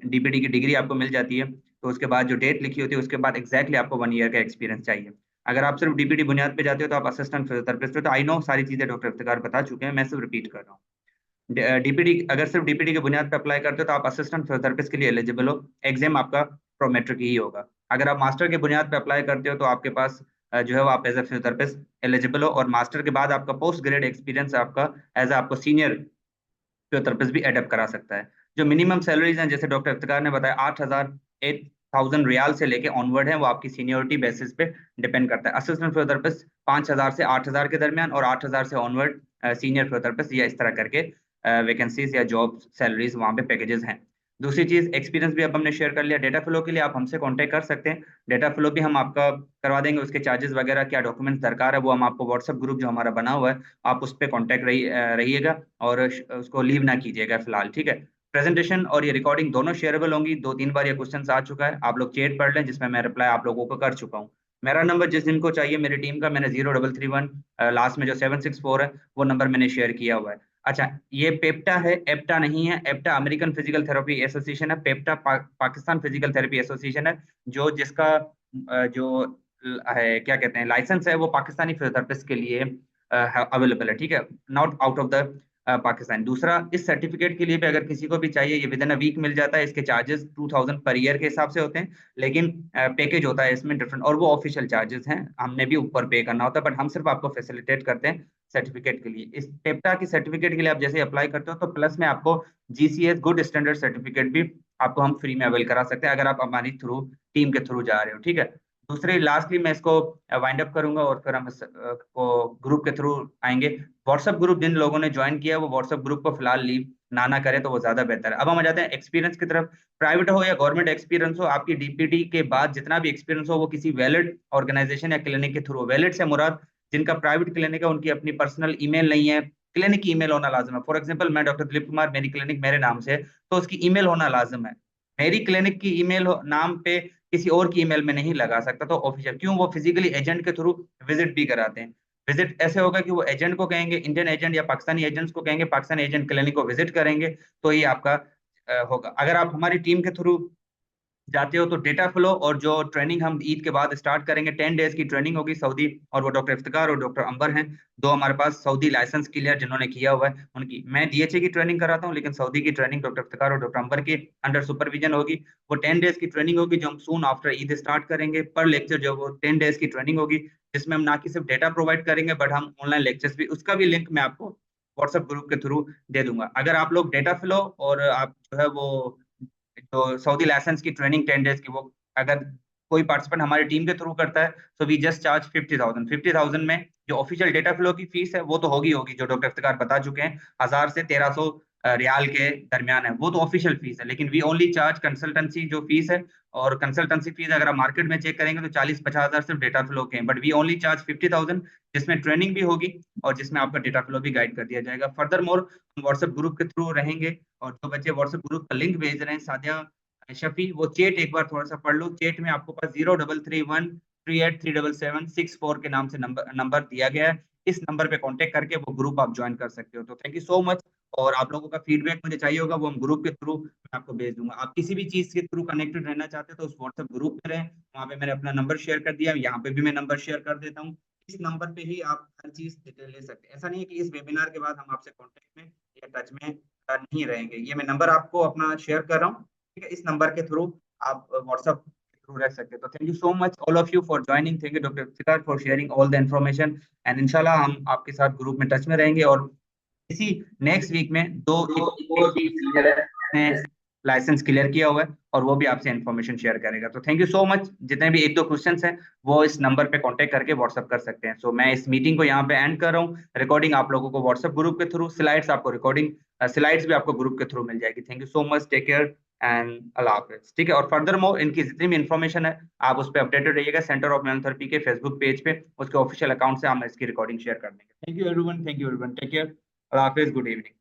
डीपीडी की डिग्री आपको मिल जाती है, तो उसके बाद जो डेट लिखी होती है उसके बाद एग्जैक्टली आपको 1 ईयर का एक्सपीरियंस चाहिए। अगर आप सिर्फ डीपीडी बुनियाद पे जाते हो तो आप असिस्टेंट फिजियोथेरेपिस्ट हो। तो आई नो सारी चीजें डॉक्टर इफ्तिखार बता चुके हैं, मैं सिर्फ रिपीट कर रहा हूँ। डीपीडी अगर सिर्फ डीपीडी के बुनियाद पे अप्लाई करते हो तो आप असिस्टेंट फिजियोथेरेपिस्ट के लिए एलिजिबल हो। एग्जाम आपका प्रोमेट्रिक ही होगा। अगर आप मास्टर के बुनियाद पे अप्लाई करते हो तो आपके पास जो है वो आप एज ए फिजियोथेरेपिस्ट एलिजिबल हो, और मास्टर के बाद आपका पोस्ट ग्रेड एक्सपीरियंस आपका एज आपको सीनियर फिजियोथेरेपिस्ट भी एडअप करा सकता है। जो मिनिमम सैलरीज हैं, जैसे डॉक्टर इफ्तिकार ने बताया, 8,000 रियाल से लेके ऑनवर्ड है, वो आपकी सीनियोरिटी बेसिस पे डिपेंड करता है। असिस्टेंट फिजियोथेरेपिस्ट 5,000 से 8,000 के दरमियान, और 8,000 से ऑनवर्ड सीनियर फिजियोथेरेपिस्ट, या इस तरह करके वैकेंसीज या जॉब सैलरीज वहाँ पे पैकेजेस हैं। दूसरी चीज, एक्सपीरियंस भी अब हमने शेयर कर लिया। डेटा फ्लो के लिए आप हमसे कांटेक्ट कर सकते हैं, डेटा फ्लो भी हम आपका करवा देंगे। उसके चार्जेस वगैरह, क्या डॉक्यूमेंट्स दरकार है, वो हम आपको व्हाट्सएप ग्रुप जो हमारा बना हुआ है, आप उस पर कॉन्टैक्ट रहिएगा, और उसको लीव ना कीजिएगा फिलहाल, ठीक है। प्रेजेंटेशन और ये रिकॉर्डिंग दोनों शेयरेबल होंगी। 2-3 बार ये क्वेश्चन आ चुका है, आप लोग चैट पढ़ लें जिसमें मैं रिप्लाई आप लोगों को कर चुका हूँ। मेरा नंबर जिस दिन को चाहिए मेरी टीम का, मैंने 0331 लास्ट में जो 764 है वो नंबर मैंने शेयर किया हुआ है। अच्छा, ये पेप्टा है, एप्टा नहीं है। एप्टा अमेरिकन फिजिकल थेरेपी एसोसिएशन है, पेप्टा पाकिस्तान फिजिकल थेरेपी एसोसिएशन है, जो जिसका जो है क्या कहते हैं लाइसेंस है, वो पाकिस्तानी फिजियोथेरेपिस्ट के लिए अवेलेबल है, ठीक है, not out of the Pakistan. दूसरा, इस सर्टिफिकेट के लिए भी अगर किसी को भी चाहिए, ये विद इन अ वीक मिल जाता है। इसके चार्जेस 2000 पर ईयर के हिसाब से होते हैं, लेकिन पैकेज होता है इसमें डिफरेंट, और वो ऑफिशियल चार्जेस हैं, हमने भी ऊपर पे करना होता है, बट हम सिर्फ आपको फैसिलिटेट करते हैं सर्टिफिकेट के लिए। इस पेप्टा की सर्टिफिकेट के लिए आप जैसे अप्लाई करते हो तो प्लस में आपको GCS गुड स्टैंडर्ड सर्टिफिकेट भी आपको हम फ्री में अवेल करा सकते हैं, अगर आप हमारी थ्रू टीम के थ्रू जा रहे हो, ठीक है। दूसरी, लास्टली मैं इसको वाइंड अप करूंगा और फिर हम को ग्रुप के थ्रू आएंगे। व्हाट्सएप ग्रुप जिन लोगों ने ज्वाइन किया है वो व्हाट्सएप ग्रुप को फिलहाल लीव ना करे तो वो ज्यादा बेहतर है। अब हम आ जाते हैं एक्सपीरियंस की तरफ। प्राइवेट हो या गवर्नमेंट एक्सपीरियंस हो, आपकी DPT के बाद जितना भी एक्सपीरियंस हो वो किसी वैलिड ऑर्गेनाइजेशन या क्लिनिक के थ्रू। वैलिड से मुराद जिनका प्राइवेट क्लिनिक है उनकी अपनी पर्सनल ईमेल नहीं है, क्लिनिक की ईमेल होना लाजम है। फॉर एग्जांपल, मैं डॉक्टर दिलीप कुमार, मेरी क्लिनिक मेरे नाम से है, तो उसकी ईमेल होना लाजम है। मेरी क्लिनिक की ईमेल नाम पे किसी और की ईमेल में नहीं लगा सकता, तो ऑफिशियल क्यों, वो फिजिकली एजेंट के थ्रू विजिट भी कराते हैं। विजिट ऐसे होगा कि वो एजेंट को कहेंगे, इंडियन एजेंट या पाकिस्तानी एजेंट्स को कहेंगे, पाकिस्तानी एजेंट क्लिनिक को विजिट करेंगे, तो ये आपका होगा। अगर आप हमारी टीम के थ्रू जाते हो तो डेटा फ्लो और जो ट्रेनिंग हम ईद के बाद स्टार्ट करेंगे, 10 डेज की ट्रेनिंग होगी सऊदी, और वो डॉक्टर इफ्तिकार और डॉक्टर अंबर हैं, दो हमारे पास सऊदी लाइसेंस क्लियर जिन्होंने किया हुआ है उनकी। मैं DHA की ट्रेनिंग कराता हूँ, लेकिन सऊदी की ट्रेनिंग डॉक्टर इफ्तिकार और डॉक्टर अंबर के अंडर सुपरविजन होगी। वो 10 डेज की ट्रेनिंग होगी जो हम सून आफ्टर ईद स्टार्ट करेंगे। पर लेक्चर जो वो 10 डेज की ट्रेनिंग होगी, जिसमें हम ना कि सिर्फ डेटा प्रोवाइड करेंगे बट हम ऑनलाइन लेक्चर्स भी, उसका भी लिंक मैं आपको व्हाट्सएप ग्रुप के थ्रू दे दूंगा। अगर आप लोग डेटा फ्लो और आप जो है वो तो सऊदी लाइसेंस की ट्रेनिंग 10 डेज की, वो अगर कोई पार्टिसिपेंट हमारी टीम के थ्रू करता है तो वी जस्ट चार्ज 50,000 में। जो ऑफिशियल डेटा फ्लो की फीस है वो तो होगी जो डॉक्टर इफ्तिकार बता चुके हैं, 1000 से 1300 रियाल के दरमियान है, वो तो ऑफिशियल फीस है। लेकिन वी ओनली चार्ज कंसल्टेंसी जो फीस है, और कंसल्टेंसी फीस अगर आप मार्केट में चेक करेंगे तो 40-50 हजार सिर्फ डेटा फ्लो के हैं, बट वी ओनली चार्ज 50,000, जिसमें ट्रेनिंग भी होगी और जिसमें आपका डेटा फ्लो भी गाइड कर दिया जाएगा। फर्दर मोर हम व्हाट्सएप ग्रुप के थ्रू रहेंगे, और जो बच्चे व्हाट्सएप ग्रुप का लिंक भेज रहे हैं, सादिया, शफी, वो चेट एक बार थोड़ा सा पढ़ लो। चेट में आपको पास 0331383776 के नाम से नंबर दिया गया है। इस नंबर पे कांटेक्ट करके वो ग्रुप आप ज्वाइन कर सकते हो। तो थैंक यू सो मच, और आप लोगों का फीडबैक मुझे चाहिए होगा, वो हम ग्रुप के थ्रू मैं आपको भेज दूंगा। आप किसी भी चीज के थ्रू कनेक्टेड रहना चाहते हो तो उस व्हाट्सएप ग्रुप में रहें, वहाँ पे मैंने अपना नंबर शेयर कर दिया, यहाँ पे भी मैं नंबर शेयर कर देता हूँ। इस नंबर पे ही आप हर चीज डिटेल ले सकते हैं। ऐसा नहीं है कि इस वेबिनार के बाद हम आपसे कॉन्टेक्ट में या टच में नहीं रहेंगे। ये मैं नंबर आपको अपना शेयर कर रहा हूँ, ठीक है। इस नंबर के थ्रू आप व्हाट्सएप के थ्रू रह सकते हैं। तो thank you so much all of you for joining. Thank you doctor Iftikhar for sharing all the information, and इंशाल्लाह हम आपके साथ ग्रुप में टच में रहेंगे। और इसी नेक्स्ट वीक में दो ने लाइसेंस क्लियर किया हुआ है और वो भी आपसे इन्फॉर्मेशन शेयर करेगा। तो थैंक यू सो मच। जितने भी 1-2 क्वेश्चंस हैं वो इस नंबर पे कांटेक्ट करके व्हाट्सएप कर सकते हैं। सो मैं इस मीटिंग को यहाँ पे एंड कर रहा हूँ। रिकॉर्डिंग आप लोगों को व्हाट्सएप ग्रुप के थ्रू, स्लाइड्स आपको स्लाइड्स भी आपको ग्रुप के थ्रू मिल जाएगी। Thank you so much, take care and अल्लाह हाफिज, ठीक है। और फर्दर मोर इनकी जितनी भी इन्फॉर्मेशन है आप उस पर अपडेटेड रहिएगा। सेंटर ऑफ इम्यूनोथेरेपी के फेसबुक पेज पे उसके ऑफिशियल अकाउंट से हम इसकी रिकॉर्डिंग शेयर कर देंगे। Thank you everyone, take care, अल्लाह हाफिज, गुड इवनिंग।